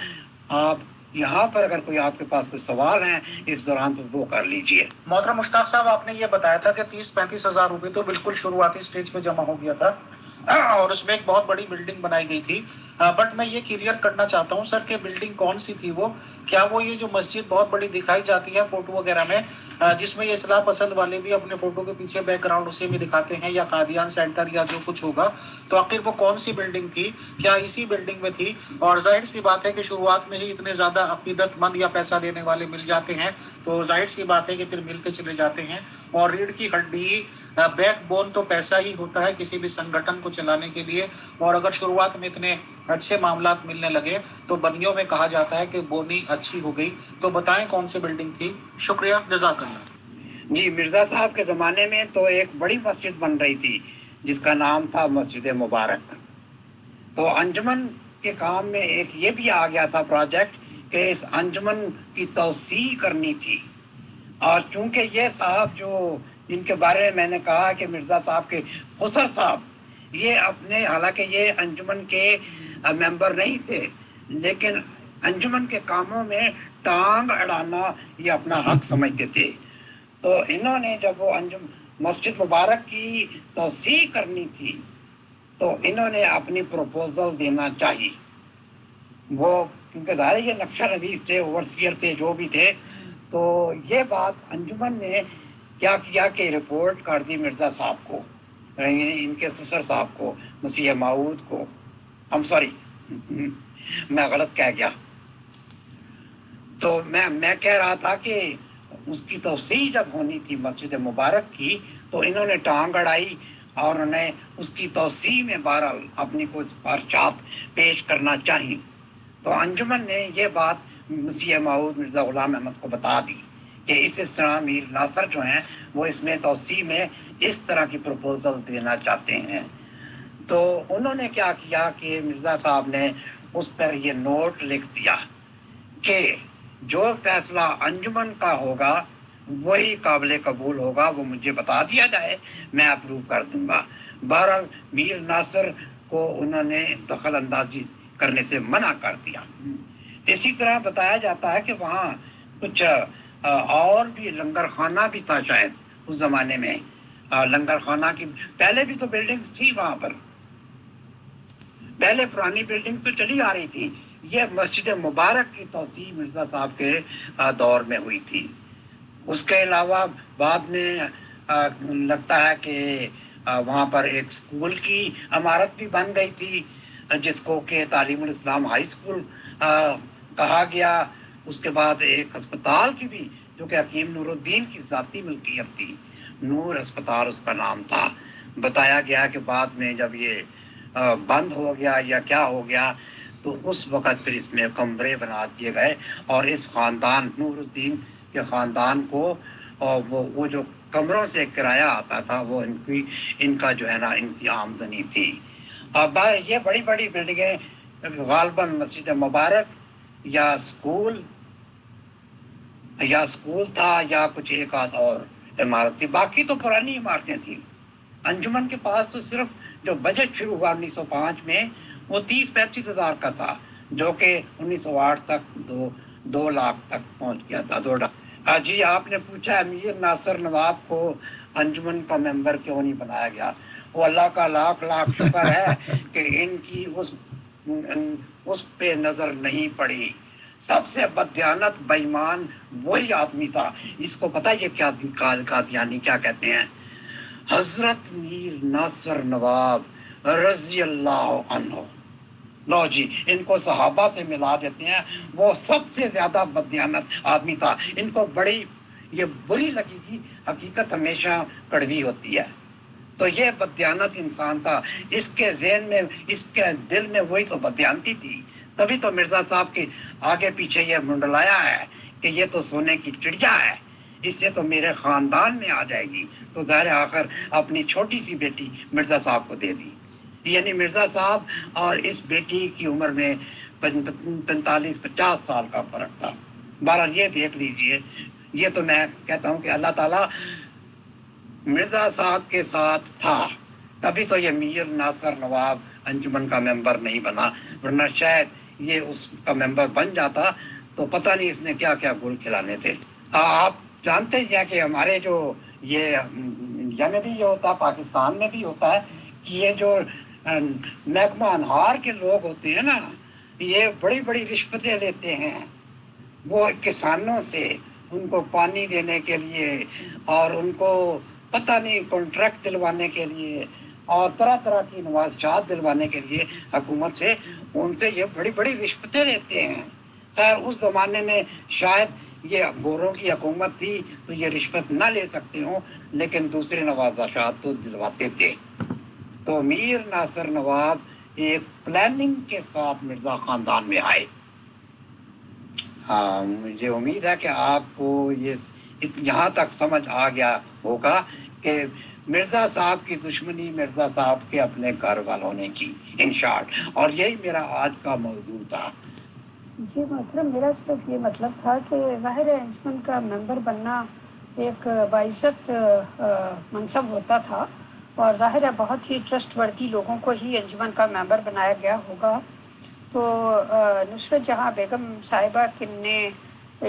S2: آپ یہاں پر اگر کوئی آپ کے پاس کوئی سوال ہیں اس دوران تو وہ کر لیجئے۔
S1: محترم مشتاق صاحب، آپ نے یہ بتایا تھا کہ 30-35 ہزار روپے تو بالکل شروعاتی سٹیج پہ جمع ہو گیا تھا اور اس میں ایک بہت بڑی بلڈنگ بنائی گئی تھی، بٹ میں یہ کلیئر کرنا چاہتا ہوں سر کہ بلڈنگ کون سی تھی وہ؟ کیا وہ یہ جو مسجد بہت بڑی دکھائی جاتی ہے فوٹو وغیرہ میں، جس میں یہ اصلاح پسند والے بھی اپنے فوٹو کے پیچھے بیک گراؤنڈ اسے بھی دکھاتے ہیں، یا قادیان سینٹر یا جو کچھ ہوگا، تو آخر وہ کون سی بلڈنگ تھی؟ کیا اسی بلڈنگ میں تھی؟ اور ظاہر سی بات ہے کہ شروعات میں ہی اتنے زیادہ عقیدت مند یا پیسہ دینے والے مل جاتے ہیں تو ظاہر سی بات ہے کہ پھر ملتے چلے جاتے ہیں، اور ریڑھ کی ہڈی بیک بون تو پیسہ ہی ہوتا ہے کسی بھی سنگٹھن کو چلانے کے لیے، اور اگر شروعات میں اتنے اچھے معاملات ملنے لگے تو بنیوں میں کہا جاتا ہے کہ بونی اچھی ہو گئی۔ تو بتائیں کون سی بلڈنگ تھی؟ شکریہ، جزاک اللہ۔
S2: جی، مرزا صاحب کے زمانے میں تو ایک بڑی مسجد بن رہی تھی جس کا نام تھا مسجد مبارک۔ تو انجمن کے کام میں ایک یہ بھی آ گیا تھا پروجیکٹ کہ اس انجمن کی توسیع کرنی تھی، اور چونکہ یہ صاحب جو جن کے بارے میں نے کہا کہ مرزا صاحب کے خسر صاحب، یہ اپنے حالانکہ یہ انجمن کے ممبر نہیں تھے لیکن انجمن کے کاموں میں ٹانگ اڑانا یہ اپنا حق سمجھتے تھے۔ تو انہوں نے جب وہ مسجد مبارک کی توسیع کرنی تھی تو انہوں نے اپنی پروپوزل دینا چاہیے۔ وہ کیونکہ ظاہر یہ نقشہ نویس تھے، اوورسیئر تھے، جو بھی تھے، تو یہ بات انجمن نے کیا کیا کہ رپورٹ کر دی مرزا صاحب کو، ان کے سسر صاحب کو، مسیح موعود کو۔ میں غلط کہہ گیا۔ تو میں کہہ رہا تھا کہ اس کی توسیع جب ہونی تھی مسجد مبارک کی تو انہوں نے ٹانگ اڑائی اور انہیں اس کی توسیع میں بہرحال اپنی کوئی سفارشات پیش کرنا چاہیے۔ تو انجمن نے یہ بات مسیح موعود مرزا غلام احمد کو بتا دی کہ اس طرح میر ناصر جو ہیں وہ اس میں توسیع میں اس طرح کی پروپوزل دینا چاہتے ہیں۔ تو انہوں نے کیا کیا کہ مرزا صاحب نے اس پر یہ نوٹ لکھ دیا کہ جو فیصلہ انجمن کا ہوگا وہی قابل قبول ہوگا، وہ مجھے بتا دیا جائے، میں اپروو کر دوں گا۔ بہرحال میر ناصر کو انہوں نے دخل اندازی کرنے سے منع کر دیا۔ اسی طرح بتایا جاتا ہے کہ وہاں کچھ اور بھی لنگر خانہ بھی تھا شاید اس زمانے میں۔ لنگر خانہ کی پہلے بھی تو بلڈنگز تھی وہاں پر، پہلے پرانی بلڈنگ تو چلی آ رہی تھی۔ یہ مسجد مبارک کی توسیع مرزا صاحب کے دور میں ہوئی تھی۔ اس کے علاوہ بعد میں لگتا ہے کہ وہاں پر ایک سکول کی عمارت بھی بن گئی تھی جس کو کہ تعلیم الاسلام ہائی سکول کہا گیا۔ اس کے بعد ایک ہسپتال کی بھی جو کہ حکیم نور الدین کی ذاتی ملکیت تھی، نور ہسپتال اس کا نام تھا۔ بتایا گیا کہ بعد میں جب یہ بند ہو گیا یا کیا ہو گیا تو اس وقت پھر اس میں کمرے بنا دیے گئے، اور اس خاندان نور الدین کے خاندان کو وہ جو کمروں سے کرایہ آتا تھا وہ ان کا جو ہے نا ان کی آمدنی تھی۔ اب یہ بڑی بڑی بلڈنگیں غالباً مسجد مبارک یا اسکول تھا یا کچھ ایک آدھ اور عمارت تھی، باقی تو پرانی عمارتیں تھیں۔ انجمن کے پاس تو صرف جو بجٹ شروع ہوا 1905 میں وہ 30-35 ہزار کا تھا، جو کہ 1908 تک 2 لاکھ تک پہنچ گیا تھا، 2 لاکھ۔ جی، آپ نے پوچھا امیر ناصر نواب کو انجمن کا ممبر کیوں نہیں بنایا گیا؟ وہ اللہ کا لاکھ لاکھ شکر ہے کہ ان کی اس پہ نظر نہیں پڑی۔ سب سے بددیانت بےایمان وہی آدمی تھا. اس کو پتہ یہ کیا قادیانی کیا کہتے ہیں؟ حضرت میر ناصر نواب رضی اللہ عنہ. لو جی، ان کو صحابہ سے ملا دیتے ہیں. وہ سب سے زیادہ بددیانت آدمی تھا. ان کو بڑی یہ بری لگی تھی. حقیقت ہمیشہ کڑوی ہوتی ہے. تو یہ بددیانت انسان تھا. اس کے ذہن میں، اس کے دل میں وہی تو بددیانتی تھی. تبھی تو مرزا صاحب کے آگے پیچھے یہ منڈلایا ہے کہ یہ تو سونے کی چڑیا ہے، اس سے تو میرے خاندان میں آ جائے گی. تو ظاہر آخر اپنی چھوٹی سی بیٹی مرزا صاحب کو دے دی. یعنی مرزا صاحب اور اس بیٹی کی عمر میں 45-50 سال کا فرق تھا. بہرحال یہ دیکھ لیجئے. یہ تو میں کہتا ہوں کہ اللہ تعالیٰ مرزا صاحب کے ساتھ تھا، تبھی تو یہ میر ناصر نواب انجمن کا ممبر نہیں بنا، ورنہ شاید یہ اس کا ممبر بن جاتا تو پتہ نہیں اس نے کیا کیا گل کھلانے تھے. آپ جانتے ہیں کہ ہمارے جو یہ انڈیا میں بھی یہ ہوتا ہے، پاکستان میں بھی ہوتا ہے کہ یہ جو محکمہ انہار کے لوگ ہوتے ہیں نا، یہ بڑی بڑی رشوتیں لیتے ہیں. وہ کسانوں سے ان کو پانی دینے کے لیے اور ان کو پتہ نہیں کانٹریکٹ دلوانے کے لیے اور طرح طرح کی نوازشات دلوانے کے لیے حکومت سے ان سے یہ بڑی بڑی رشوتیں لیتے ہیں. خیر اس زمانے میں شاید یہ گوروں کی حکومت تھی تو یہ رشوت نہ لے سکتے ہوں، لیکن دوسرے نوازشات تو دلواتے تھے. تو میر ناصر نواب ایک پلاننگ کے ساتھ مرزا خاندان میں آئے. مجھے امید ہے کہ آپ کو یہ یہاں تک سمجھ آ گیا ہوگا کہ مرزا صاحب کی دشمنی مرزا صاحب کے اپنے گھر والوں نے کی، ان شارٹ. اور یہی میرا آج کا موضوع تھا.
S3: جی محترم، میرا صرف یہ مطلب تھا کہ ظاہر انجمن کا ممبر بننا ایک باعزت منصب ہوتا تھا، اور ظاہر ہے بہت ہی ٹرسٹ وردی لوگوں کو ہی انجمن کا ممبر بنایا گیا ہوگا. تو نصرت جہاں بیگم صاحبہ نے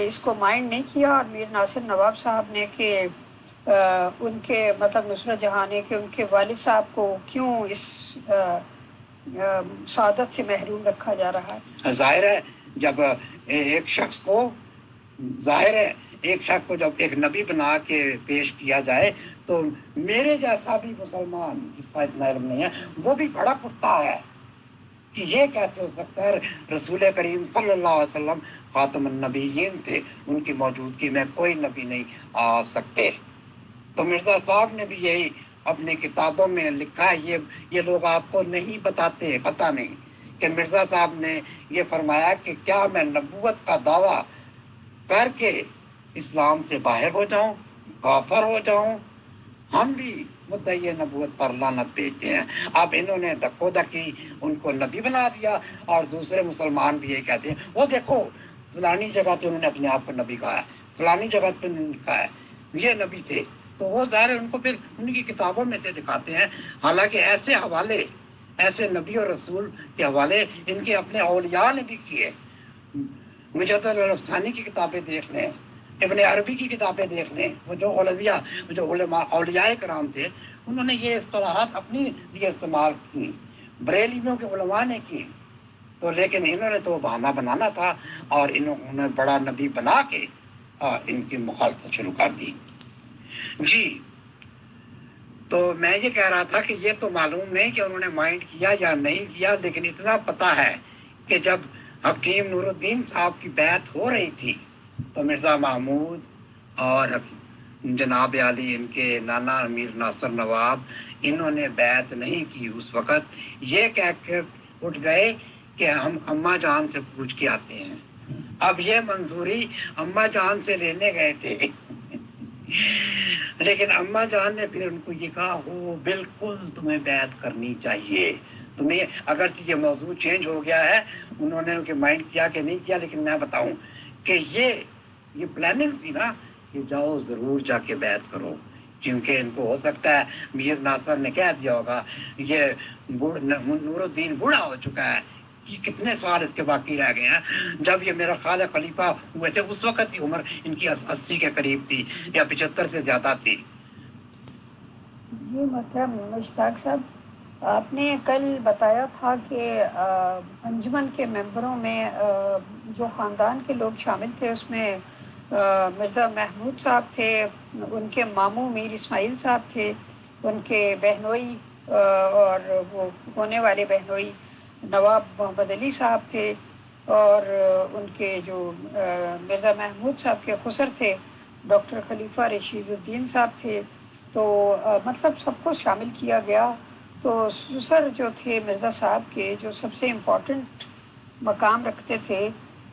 S3: اس کو مائنڈ نہیں کیا، اور میر ناصر نواب صاحب نے کہ ان کے مطلب نصرت جہاں نے کہ ان کے والد صاحب کو کیوں اس سعادت سے محروم رکھا جا رہا ہے.
S2: ظاہر ہے جب ایک شخص کو جب ایک نبی بنا کے پیش کیا جائے تو میرے جیسا بھی مسلمان جس کا اتنا علم نہیں ہے وہ بھی بڑا اٹھتا ہے کہ یہ کیسے ہو سکتا ہے. رسول کریم صلی اللہ علیہ وسلم خاتم النبیین تھے، ان کی موجودگی میں کوئی نبی نہیں آ سکتے. تو مرزا صاحب نے بھی یہی اپنی کتابوں میں لکھا ہے. یہ لوگ آپ کو نہیں بتاتے، پتہ نہیں کہ مرزا صاحب نے یہ فرمایا کہ کیا میں نبوت کا دعویٰ کر کے اسلام سے باہر ہو جاؤں، کافر ہو جاؤں. ہم بھی مدعی نبوت پر لعنت بھیجتے ہیں. اب انہوں نے دکو دکی ان کو نبی بنا دیا، اور دوسرے مسلمان بھی یہ کہتے ہیں وہ دیکھو فلانی جگہ تو انہوں نے اپنے آپ کو نبی کہا ہے، فلانی جگہ پہ انہوں نے کہا ہے یہ نبی تھے. تو وہ ظاہر ان کو پھر ان کی کتابوں میں سے دکھاتے ہیں. حالانکہ ایسے حوالے، ایسے نبی اور رسول کے حوالے ان کے اپنے اولیاء نے بھی کیے. مجد الرفسانی کی کتابیں دیکھ لیں، ابن عربی کی کتابیں دیکھ لیں. وہ جو علماء اولیاء کرام تھے انہوں نے یہ اصطلاحات اپنی لیے استعمال کی، بریلویوں کے علماء نے کی. تو لیکن انہوں نے تو بہانہ بنانا تھا، اور انہوں نے بڑا نبی بنا کے ان کی مخالفت شروع کر دی. جی تو میں یہ کہہ رہا تھا کہ یہ تو معلوم نہیں کہ انہوں نے مائنڈ کیا یا نہیں کیا، لیکن اتنا پتہ ہے کہ جب حکیم نور الدین صاحب کی بیعت ہو رہی تھی تو مرزا محمود اور جناب علی ان کے نانا امیر ناصر نواب انہوں نے بیعت نہیں کی. اس وقت یہ کہہ کے اٹھ گئے کہ ہم اماں جان سے پوچھ کے آتے ہیں. اب یہ منظوری اماں جان سے لینے گئے تھے لیکن اماں جان نے پھر ان کو یہ کہا ہو بالکل تمہیں بیعت کرنی چاہیے. تمہیں اگرچہ یہ موضوع چینج ہو گیا ہے، انہوں نے ان کے مائنڈ کیا کہ نہیں کیا، لیکن میں بتاؤں کہ یہ پلاننگ تھی نا کہ جاؤ ضرور جا کے بیعت کرو. کیونکہ ان کو ہو سکتا ہے میر ناصر نے کہہ دیا ہوگا یہ نور الدین بوڑھا ہو چکا ہے، کہ کتنے سال اس کے باقی رہ گئے ہیں. جب یہ میرا خیال ہے خلیفہ ہوئے تھے اس وقت کی عمر ان کی 80 کے قریب تھی یا 75 سے زیادہ تھی.
S3: جی محترم مشتاق صاحب، آپ نے کل بتایا تھا کہ انجمن کے ممبروں میں جو خاندان کے لوگ شامل تھے اس میں مرزا محمود صاحب تھے، ان کے ماموں میر اسماعیل صاحب تھے، ان کے بہنوئی اور وہ ہونے والے بہنوئی نواب محمد علی صاحب تھے، اور ان کے جو مرزا محمود صاحب کے خسر تھے ڈاکٹر خلیفہ رشید الدین صاحب تھے. تو مطلب سب کو شامل کیا گیا. تو سسر جو تھے مرزا صاحب کے، جو سب سے امپورٹنٹ مقام رکھتے تھے،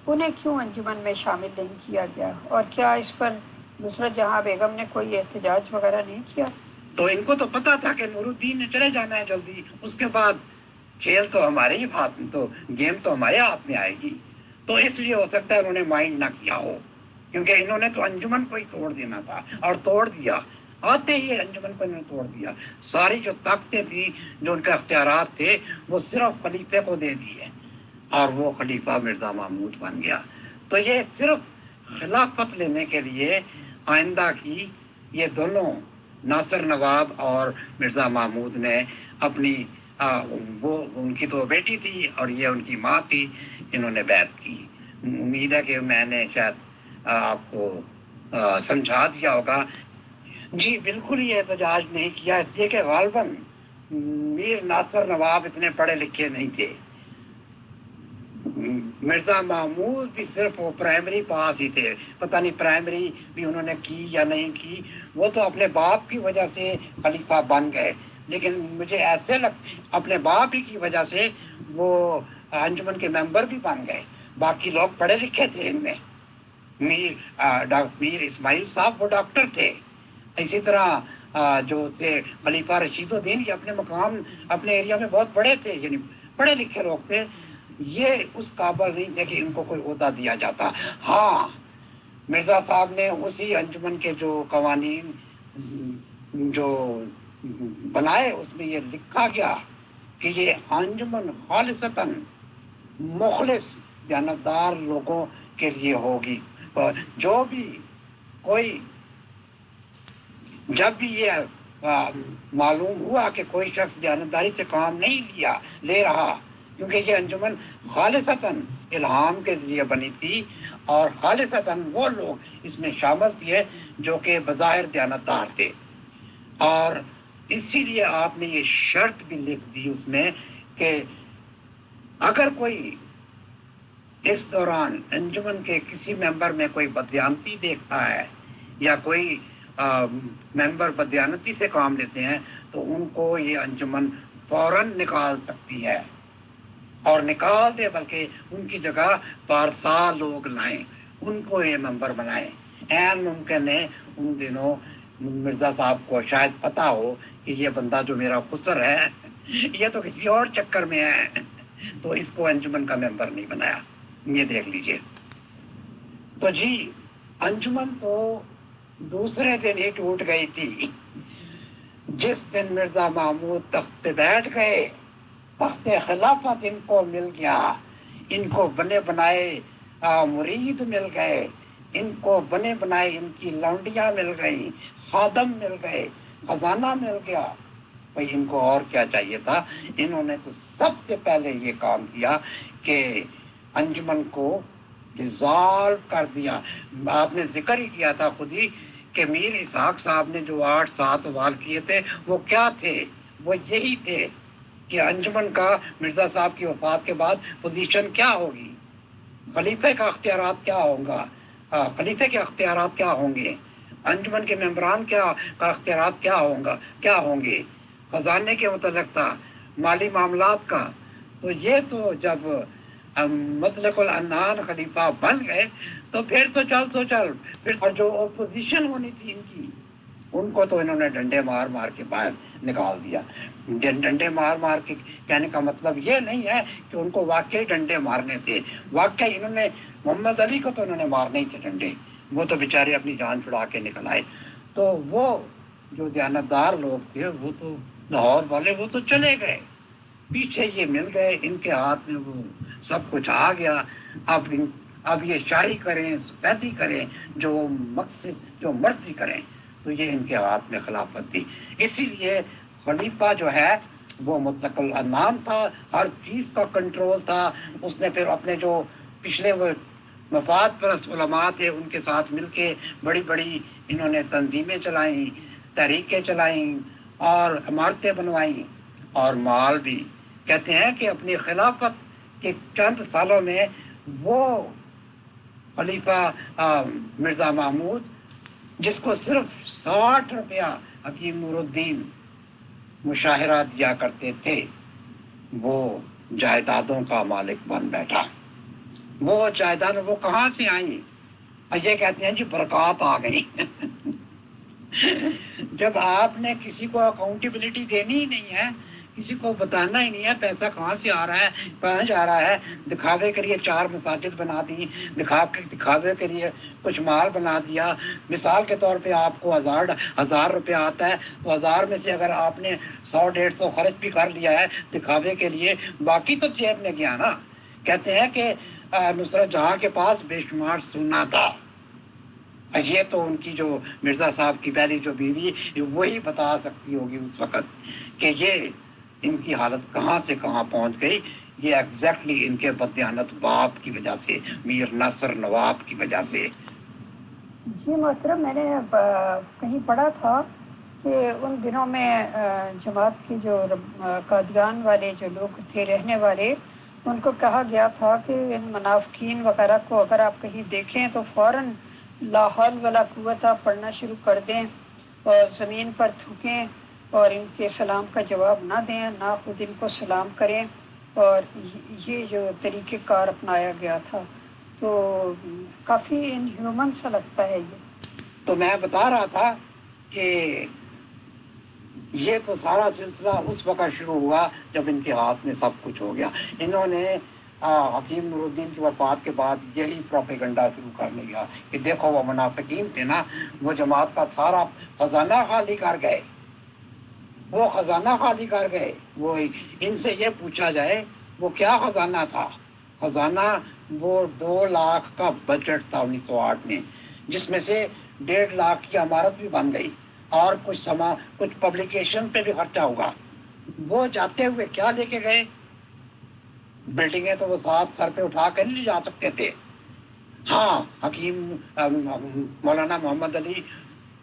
S3: انہیں کیوں انجمن میں شامل نہیں کیا گیا؟ اور کیا اس پر نصرت جہاں بیگم نے کوئی احتجاج وغیرہ نہیں کیا؟
S2: تو ان کو تو پتا تھا کہ نور الدین نے چلے جانا ہے جلدی، اس کے بعد کھیل تو ہمارے ہی ہاتھ میں، تو گیم تو ہمارے ہاتھ میں آئے گی. تو اس لیے ہو سکتا ہے انہوں نے مائنڈ نہ کیا ہو، کیونکہ انہوں نے تو انجمن کو ہی توڑ دینا تھا اور توڑ دیا. آتے ہی انجمن کو انہوں نے توڑ دیا. ساری جو طاقتیں تھی، جو ان کے اختیارات تھے، وہ صرف خلیفے کو دے دیے اور وہ خلیفہ مرزا محمود بن گیا. تو یہ صرف خلافت لینے کے لیے آئندہ کی یہ دونوں ناصر نواب اور مرزا محمود نے اپنی وہ ان کی تو بیٹی تھی اور یہ ان کی ماں تھی، انہوں نے بیعت کی. امید ہے کہ میں نے شاید آپ کو سمجھا دیا ہوگا. جی بالکل ہی احتجاج نہیں کیا، اس لیے کہ غالباً میر ناصر نواب اتنے پڑھے لکھے نہیں تھے. مرزا محمود بھی صرف وہ پرائمری پاس ہی تھے، پتہ نہیں پرائمری بھی انہوں نے کی یا نہیں کی. وہ تو اپنے باپ کی وجہ سے خلیفہ بن گئے، لیکن مجھے ایسے اپنے باپ ہی کی وجہ سے وہ انجمن کے ممبر بھی بن گئے. باقی لوگ پڑھے لکھے تھے ان میں. میر اسماعیل صاحب وہ ڈاکٹر تھے. اسی طرح جو تھے خلیفہ رشید الدین، یہ اپنے مقام اپنے ایریا میں بہت بڑے تھے، یعنی پڑھے لکھے لوگ تھے. یہ اس قابل نہیں تھے کہ ان کو کوئی عہدہ دیا جاتا. ہاں، مرزا صاحب نے اسی انجمن کے جو قوانین جو بنائے اس میں یہ لکھا گیا کہ یہ انجمن خالصتاً مخلص دیانتدار لوگوں کے لیے ہوگی. اور جو بھی کوئی جب بھی یہ معلوم ہوا کہ کوئی شخص دیانتداری سے کام نہیں لے رہا، کیونکہ یہ انجمن خالصتاً الہام کے ذریعے بنی تھی اور خالصتاً وہ لوگ اس میں شامل تھے جو کہ بظاہر دیانتدار تھے. اور اسی لیے آپ نے یہ شرط بھی لکھ دی اس میں کہ اگر کوئی اس دوران انجمن کے کسی ممبر میں کوئی بددیانتی دیکھتا ہے یا کوئی ممبر بددیانتی سے کام لیتے ہیں تو ان کو یہ انجمن فوراً نکال سکتی ہے، اور نکال دے، بلکہ ان کی جگہ پارسا لوگ لائیں، ان کو یہ ممبر بنائیں. عین ممکن ہے ان دنوں مرزا صاحب کو شاید پتا ہو کہ یہ بندہ جو میرا خسر ہے یہ تو کسی اور چکر میں ہے، تو اس کو انجمن کا ممبر نہیں بنایا. یہ دیکھ لیجئے. تو جی انجمن تو دوسرے دن ہی ٹوٹ گئی تھی. جس دن مرزا محمود تخت پہ بیٹھ گئے، تخت خلافت ان کو مل گیا، ان کو بنے بنائے مرید مل گئے، ان کو بنے بنائے ان کی لونڈیاں مل گئیں، خادم مل گئے، خزانہ مل گیا. بھئی ان کو اور کیا چاہیے تھا؟ انہوں نے تو سب سے پہلے یہ کام کیا کہ انجمن کو ڈیزالو کر دیا. آپ نے ذکر ہی کیا تھا خود ہی کہ میر اسحاق صاحب نے جو 8-7 سوال کیے تھے وہ کیا تھے؟ وہ یہی تھے کہ انجمن کا مرزا صاحب کی وفات کے بعد پوزیشن کیا ہوگی، خلیفے کا اختیارات کیا ہوگا، خلیفے کے اختیارات کیا ہوں گے، انجمن کے ممبران کا اختیارات کیا ہوں گے، خزانے کے متعلق تھا، مالی معاملات کا. تو یہ تو جب مطلق العنان خلیفہ بن گئے تو پھر اور جو اپوزیشن ہونی تھی ان کی، ان کو تو انہوں نے ڈنڈے مار مار کے باہر نکال دیا. ڈنڈے مار مار کے کہنے کا مطلب یہ نہیں ہے کہ ان کو واقعی ڈنڈے مارنے تھے. واقعی انہوں نے محمد علی کو تو انہوں نے مارنے ہی تھے ڈنڈے، وہ تو بیچارے اپنی جان چھڑا کے نکل آئے. تو وہ جو دیانتدار لوگ تھے وہ تو لاہور والے وہ تو چلے گئے، پیچھے یہ مل گئے، ان کے ہاتھ میں وہ سب کچھ آ گیا. اب یہ شاہی کریں، سفیدی کریں، جو مقصد جو مرضی کریں، تو یہ ان کے ہاتھ میں خلافت تھی. اسی لیے خلیفہ جو ہے وہ مطلق العنان تھا، ہر چیز کا کنٹرول تھا. اس نے پھر اپنے جو پچھلے وہ مفاد پرست علماء تھے ان کے ساتھ مل کے بڑی بڑی انہوں نے تنظیمیں چلائیں، تحریکیں چلائیں اور عمارتیں بنوائیں اور مال بھی. کہتے ہیں کہ اپنی خلافت کے چند سالوں میں وہ خلیفہ مرزا محمود جس کو صرف 60 روپیہ حکیم نور الدین مشاہرہ دیا کرتے تھے، وہ جائیدادوں کا مالک بن بیٹھا. وہ جائیداد وہ کہاں سے آئیں؟ یہ کہتے ہیں جی برکات آ گئی. جب آپ نے کسی کو اکاؤنٹیبلٹی دینی ہی نہیں ہے، کسی کو بتانا ہی نہیں ہے پیسہ کہاں سے آ رہا ہے کہاں جا رہا ہے، دکھاوے کے لیے 4 مساجد بنا دی، دکھاوے کے لیے کچھ مال بنا دیا. مثال کے طور پہ آپ کو 1000 روپیہ آتا ہے تو 1000 میں سے اگر آپ نے 100-150 خرچ بھی کر لیا ہے دکھاوے کے لیے، باقی تو جیب میں گیا نا. کہتے ہیں کہ نصرت جہاں کے پاس بے شمار سونا تھا. یہ تو ان کی جو مرزا صاحب کی پہلی جو بیوی وہی بتا سکتی ہوگی اس وقت کہ یہ ان کی حالت کہاں سے کہاں پہنچ گئی. یہ ایگزیکٹلی ان کے بددیانت باپ کی وجہ سے، میر ناصر نواب کی وجہ سے.
S3: جی محترم، میں نے کہیں پڑھا تھا کہ ان دنوں میں جماعت کے جو قادیان والے جو لوگ تھے رہنے والے، ان کو کہا گیا تھا کہ ان منافقین وغیرہ کو اگر آپ کہیں دیکھیں تو فوراً لا حول ولا قوت آپ پڑھنا شروع کر دیں اور زمین پر تھوکیں اور ان کے سلام کا جواب نہ دیں، نہ خود ان کو سلام کریں. اور یہ جو طریقہ کار اپنایا گیا تھا تو کافی انہیومن سا لگتا ہے یہ.
S2: تو میں بتا رہا تھا کہ یہ تو سارا سلسلہ اس وقت شروع ہوا جب ان کے ہاتھ میں سب کچھ ہو گیا. انہوں نے حکیم نور الدین کی وفات کے بعد یہی پروپیگنڈا شروع کر لیا کہ دیکھو وہ منافقین تھے نا، وہ جماعت کا سارا خزانہ خالی کر گئے. وہ خزانہ خالی کر گئے. وہ ان سے یہ پوچھا جائے وہ کیا خزانہ تھا؟ خزانہ وہ 2 لاکھ کا بجٹ تھا 1908 میں، جس میں سے 1.5 لاکھ کی عمارت بھی بن گئی اور کچھ پبلیکیشن پہ بھی خرچہ ہوگا. وہ جاتے ہوئے کیا لے کے گئے؟ بلڈنگیں تو وہ ساتھ سر پہ اٹھا کر نہیں جا سکتے تھے. ہاں، حکیم مولانا محمد علی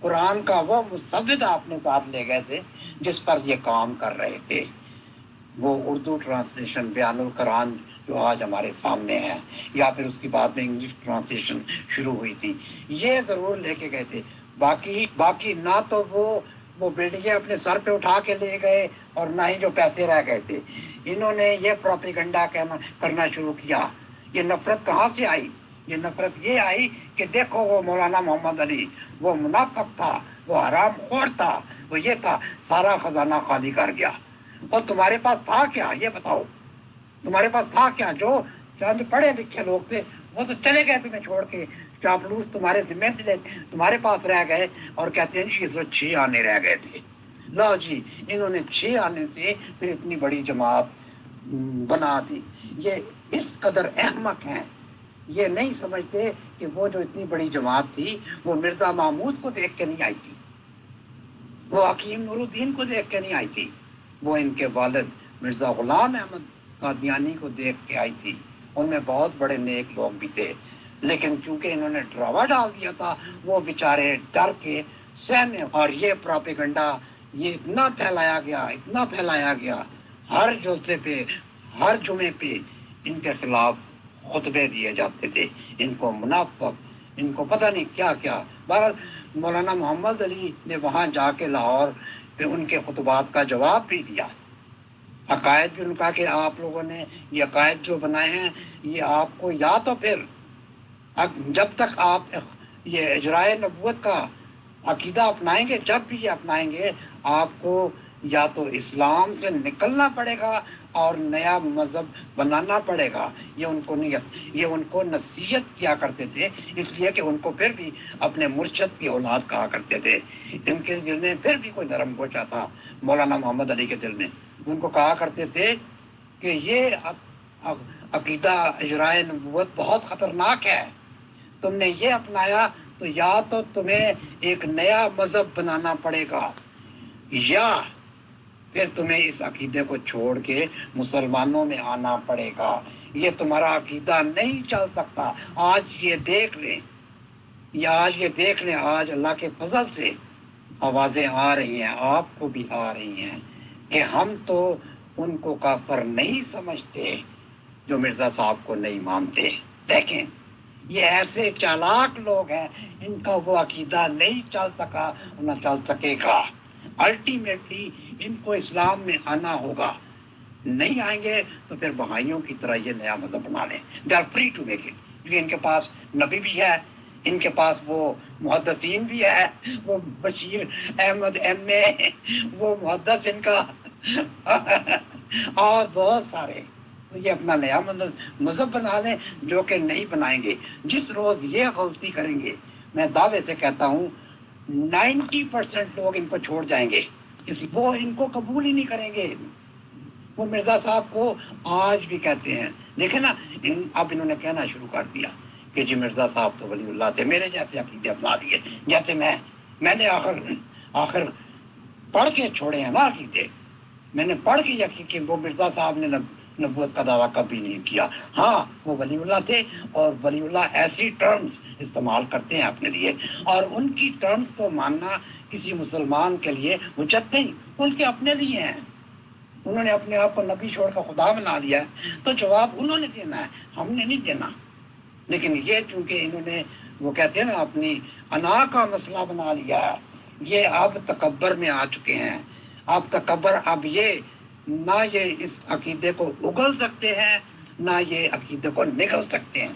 S2: قرآن کا وہ مسود آپ نے ساتھ لے گئے تھے جس پر یہ کام کر رہے تھے. وہ اردو ٹرانسلیشن بیان القرآن جو آج ہمارے سامنے ہے، یا پھر اس کی بعد میں انگلش ٹرانسلیشن شروع ہوئی تھی، یہ ضرور لے کے گئے تھے. باقی نہ تو وہ بلڈنگیں اپنے سر پہ اٹھا کے لے گئے اور نہ ہی جو پیسے رہ گئے تھے. انہوں نے یہ پروپیگنڈا کرنا شروع کیا. یہ نفرت کہاں سے آئی؟ یہ نفرت یہ آئی کہ دیکھو وہ مولانا محمد علی وہ منافق تھا، وہ حرام خور تھا، وہ یہ تھا، سارا خزانہ خالی کر گیا. اور تمہارے پاس تھا کیا یہ بتاؤ؟ تمہارے پاس تھا کیا؟ جو چند پڑھے لکھے لوگ تھے وہ تو چلے گئے تمہیں چھوڑ کے، چاپلوس تمہارے ذمہ تمہارے پاس رہ گئے اور کہتے ہیں جی 6 آنے رہ گئے تھے. لو جی، انہوں نے 6 آنے سے پھر اتنی بڑی جماعت بنا دی. یہ اس قدر احمق ہیں، یہ نہیں سمجھتے کہ وہ جو اتنی بڑی جماعت تھی وہ مرزا محمود کو دیکھ کے نہیں آئی تھی، وہ حکیم نور الدین کو دیکھ کے نہیں آئی تھی، وہ ان کے والد مرزا غلام احمد قادیانی کو دیکھ کے آئی تھی. ان میں بہت بڑے نیک لوگ بھی تھے، لیکن چونکہ انہوں نے ڈراوا ڈال دیا تھا وہ بیچارے ڈر کے سہنے. اور یہ پروپیگنڈا یہ اتنا پھیلایا گیا ہر جلسے پہ، ہر جمعے پہ ان کے خلاف خطبے دیے جاتے تھے. ان کو منافق، ان کو پتہ نہیں کیا کیا. بہرحال مولانا محمد علی نے وہاں جا کے لاہور پہ ان کے خطبات کا جواب بھی دیا. عقائد بھی ان کا کہ آپ لوگوں نے یہ عقائد جو بنائے ہیں یہ آپ کو یا تو پھر جب تک آپ یہ اجرائے نبوت کا عقیدہ اپنائیں گے، جب بھی یہ اپنائیں گے آپ کو یا تو اسلام سے نکلنا پڑے گا اور نیا مذہب بنانا پڑے گا. یہ ان کو نصیحت کیا کرتے تھے، اس لیے کہ ان کو پھر بھی اپنے مرشد کی اولاد کہا کرتے تھے. ان کے دل میں پھر بھی کوئی نرم گوشہ تھا. مولانا محمد علی کے دل میں ان کو کہا کرتے تھے کہ یہ عقیدہ اجرائے نبوت بہت خطرناک ہے، تم نے یہ اپنایا تو یا تو تمہیں ایک نیا مذہب بنانا پڑے گا یا پھر تمہیں اس عقیدے کو چھوڑ کے مسلمانوں میں آنا پڑے گا. یہ تمہارا عقیدہ نہیں چل سکتا. آج یہ دیکھ لیں، آج اللہ کے فضل سے آوازیں آ رہی ہیں، آپ کو بھی آ رہی ہیں، کہ ہم تو ان کو کافر نہیں سمجھتے جو مرزا صاحب کو نہیں مانتے. دیکھیں یہ ایسے چالاک لوگ ہیں، ان کا وہ عقیدہ نہیں چل سکا، نہ چل سکے گا. الٹیمیٹلی ان کو اسلام میں آنا ہوگا. نہیں آئیں گے تو پھر بہائیوں کی طرح یہ نیا مذہب بنا لیں. They are free to make it, کیونکہ ان کے پاس نبی بھی ہے، ان کے پاس وہ محدثین بھی ہے، وہ بشیر احمد ایم اے، وہ محدث ان کا اور بہت سارے. تو یہ اپنا نیا مذہب بنا لیں، جو کہ نہیں بنائیں گے. جس روز یہ غلطی کریں گے، میں دعوے سے کہتا ہوں 90% لوگ ان کو چھوڑ جائیں گے. وہ ان کو قبول ہی نہیں کریں گے. وہ مرزا صاحب کو آج بھی کہتے ہیں، دیکھیں نا، اب انہوں نے کہنا شروع کر دیا کہ جی مرزا صاحب تو ولی اللہ تھے، میرے جیسے عقیدے اپنا دیے. جیسے میں نے آخر پڑھ کے چھوڑے ہیں نا عقیدے. میں نے پڑھ کے یقین کہ وہ مرزا صاحب نے نبوت کا دعویٰ کبھی نہیں کیا. ہاں وہ ولی اللہ تھے، اور ولی اللہ ایسی ٹرمز استعمال کرتے ہیں اپنے لیے، اور ان کی ٹرمز کو ماننا کسی مسلمان کے لیے حجت نہیں، ان کے اپنے لیے ہیں. انہوں نے اپنے آپ کو نبی چھوڑ کر خدا بنا دیا ہے، تو جواب انہوں نے دینا ہے، ہم نے نہیں دینا. لیکن یہ چونکہ انہوں نے وہ کہتے ہیں نا اپنی انا کا مسئلہ بنا لیا ہے، یہ اب تکبر میں آ چکے ہیں. اب تکبر، اب یہ نہ یہ اس عقیدے کو اگل سکتے ہیں، نہ یہ عقیدے کو نگل سکتے ہیں.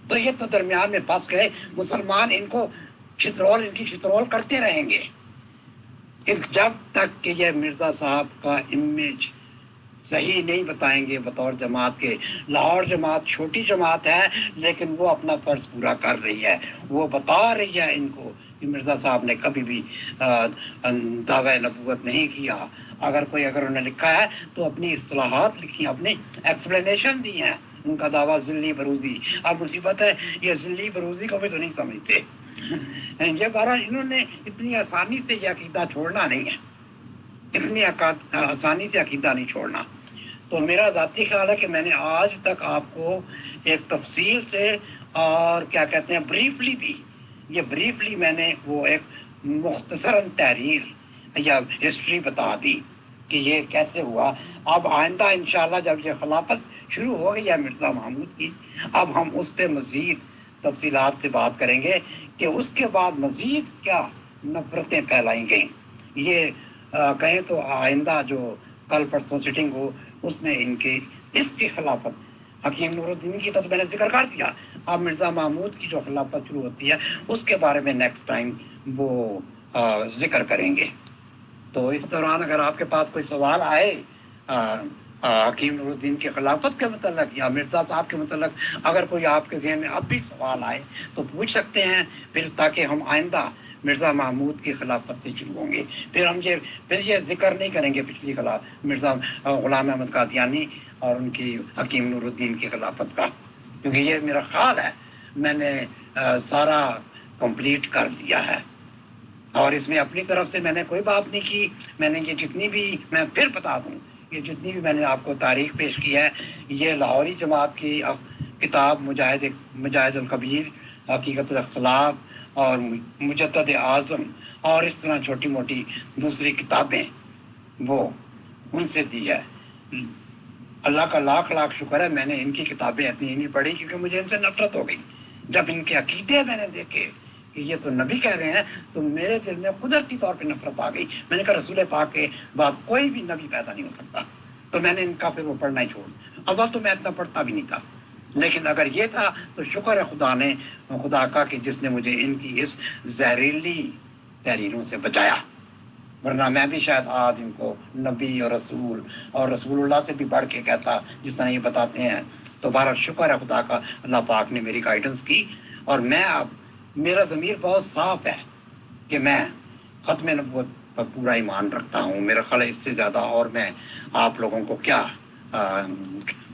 S2: تو یہ تو درمیان میں پھنس گئے. مسلمان ان کی چترول کرتے رہیں گے جب تک کہ یہ مرزا صاحب کا امیج صحیح نہیں بتائیں گے بطور جماعت کے. لاہور جماعت چھوٹی جماعت ہے، لیکن وہ اپنا فرض پورا کر رہی ہے. وہ بتا رہی ہے ان کو کہ مرزا صاحب نے کبھی بھی دعوی نبوت نہیں کیا. اگر انہوں نے لکھا ہے تو اپنی اصطلاحات لکھی، اپنی ایکسپلینیشن دی ہیں. ان کا دعویٰ ذلی بروزی. اب مصیبت ہے یہ ذلی بروزی کو بھی تو نہیں سمجھتے. یہ بہرحال انہوں نے اتنی آسانی سے یہ عقیدہ چھوڑنا نہیں ہے، اتنی آسانی سے عقیدہ نہیں چھوڑنا. تو میرا ذاتی خیال ہے کہ میں نے آج تک آپ کو ایک تفصیل سے اور کیا کہتے ہیں بریفلی میں نے وہ ایک مختصراً تحریر یا ہسٹری بتا دی کہ یہ کیسے ہوا. اب آئندہ انشاءاللہ جب یہ خلافت شروع ہو گئی ہے مرزا محمود کی، اب ہم اس پہ مزید تفصیلات سے بات کریں گے کہ اس کے بعد مزید کیا نفرتیں پھیلائی گئیں. یہ کہیں تو آئندہ جو کل پرسوں سٹنگ ہو اس میں اس کی خلافت حکیم نور الدین کی تو میں نے ذکر کر دیا. اب مرزا محمود کی جو خلافت شروع ہوتی ہے اس کے بارے میں نیکسٹ ٹائم وہ ذکر کریں گے. تو اس دوران اگر آپ کے پاس کوئی سوال آئے حکیم نور الدین کی خلافت کے متعلق یا مرزا صاحب کے متعلق، اگر کوئی آپ کے ذہن میں اب بھی سوال آئے تو پوچھ سکتے ہیں، پھر تاکہ ہم آئندہ مرزا محمود کی خلافت سے شروع ہوں گے. پھر یہ ذکر نہیں کریں گے پچھلی مرزا غلام احمد قادیانی اور ان کی حکیم نور الدین کی خلافت کا، کیونکہ یہ میرا خیال ہے میں نے سارا کمپلیٹ کر دیا ہے. اور اس میں اپنی طرف سے میں نے کوئی بات نہیں کی. میں نے یہ جتنی بھی، میں پھر بتا دوں، یہ جتنی بھی میں نے آپ کو تاریخ پیش کی ہے، یہ لاہوری جماعت کی کتاب مجاہد الکبیر، حقیقت الاختلاف اور مجدد اعظم اور اس طرح چھوٹی موٹی دوسری کتابیں وہ ان سے دی ہے. اللہ کا لاکھ لاکھ شکر ہے میں نے ان کی کتابیں اتنی نہیں پڑھی، کیونکہ مجھے ان سے نفرت ہو گئی. جب ان کے عقیدے میں نے دیکھے کہ یہ تو نبی کہہ رہے ہیں تو میرے دل میں قدرتی طور پہ نفرت آ گئی. میں نے کہا رسول پاک کے بعد کوئی بھی نبی پیدا نہیں ہو سکتا. تو میں نے ان کا پھر وہ پڑھنا ہی چھوڑ. اول تو میں اتنا پڑھتا بھی نہیں تھا، لیکن اگر یہ تھا تو شکر ہے خدا کا کہ جس نے مجھے ان کی اس زہریلی تحریروں سے بچایا، ورنہ میں بھی شاید آج ان کو نبی اور رسول اللہ سے بھی بڑھ کے کہتا جس طرح یہ بتاتے ہیں. تو بہرحال شکر ہے خدا کا، اللہ پاک نے میری گائیڈنس کی، اور میں اب میرا ضمیر بہت صاف ہے کہ میں ختم نبوت پر پورا ایمان رکھتا ہوں. میرا خیال ہے اس سے زیادہ اور میں آپ لوگوں کو کیا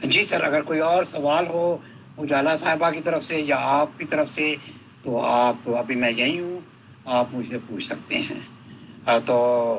S2: جی سر، اگر کوئی اور سوال ہو اجالا صاحبہ کی طرف سے یا آپ کی طرف سے تو آپ، ابھی میں یہی ہوں، آپ مجھ سے پوچھ سکتے ہیں. تو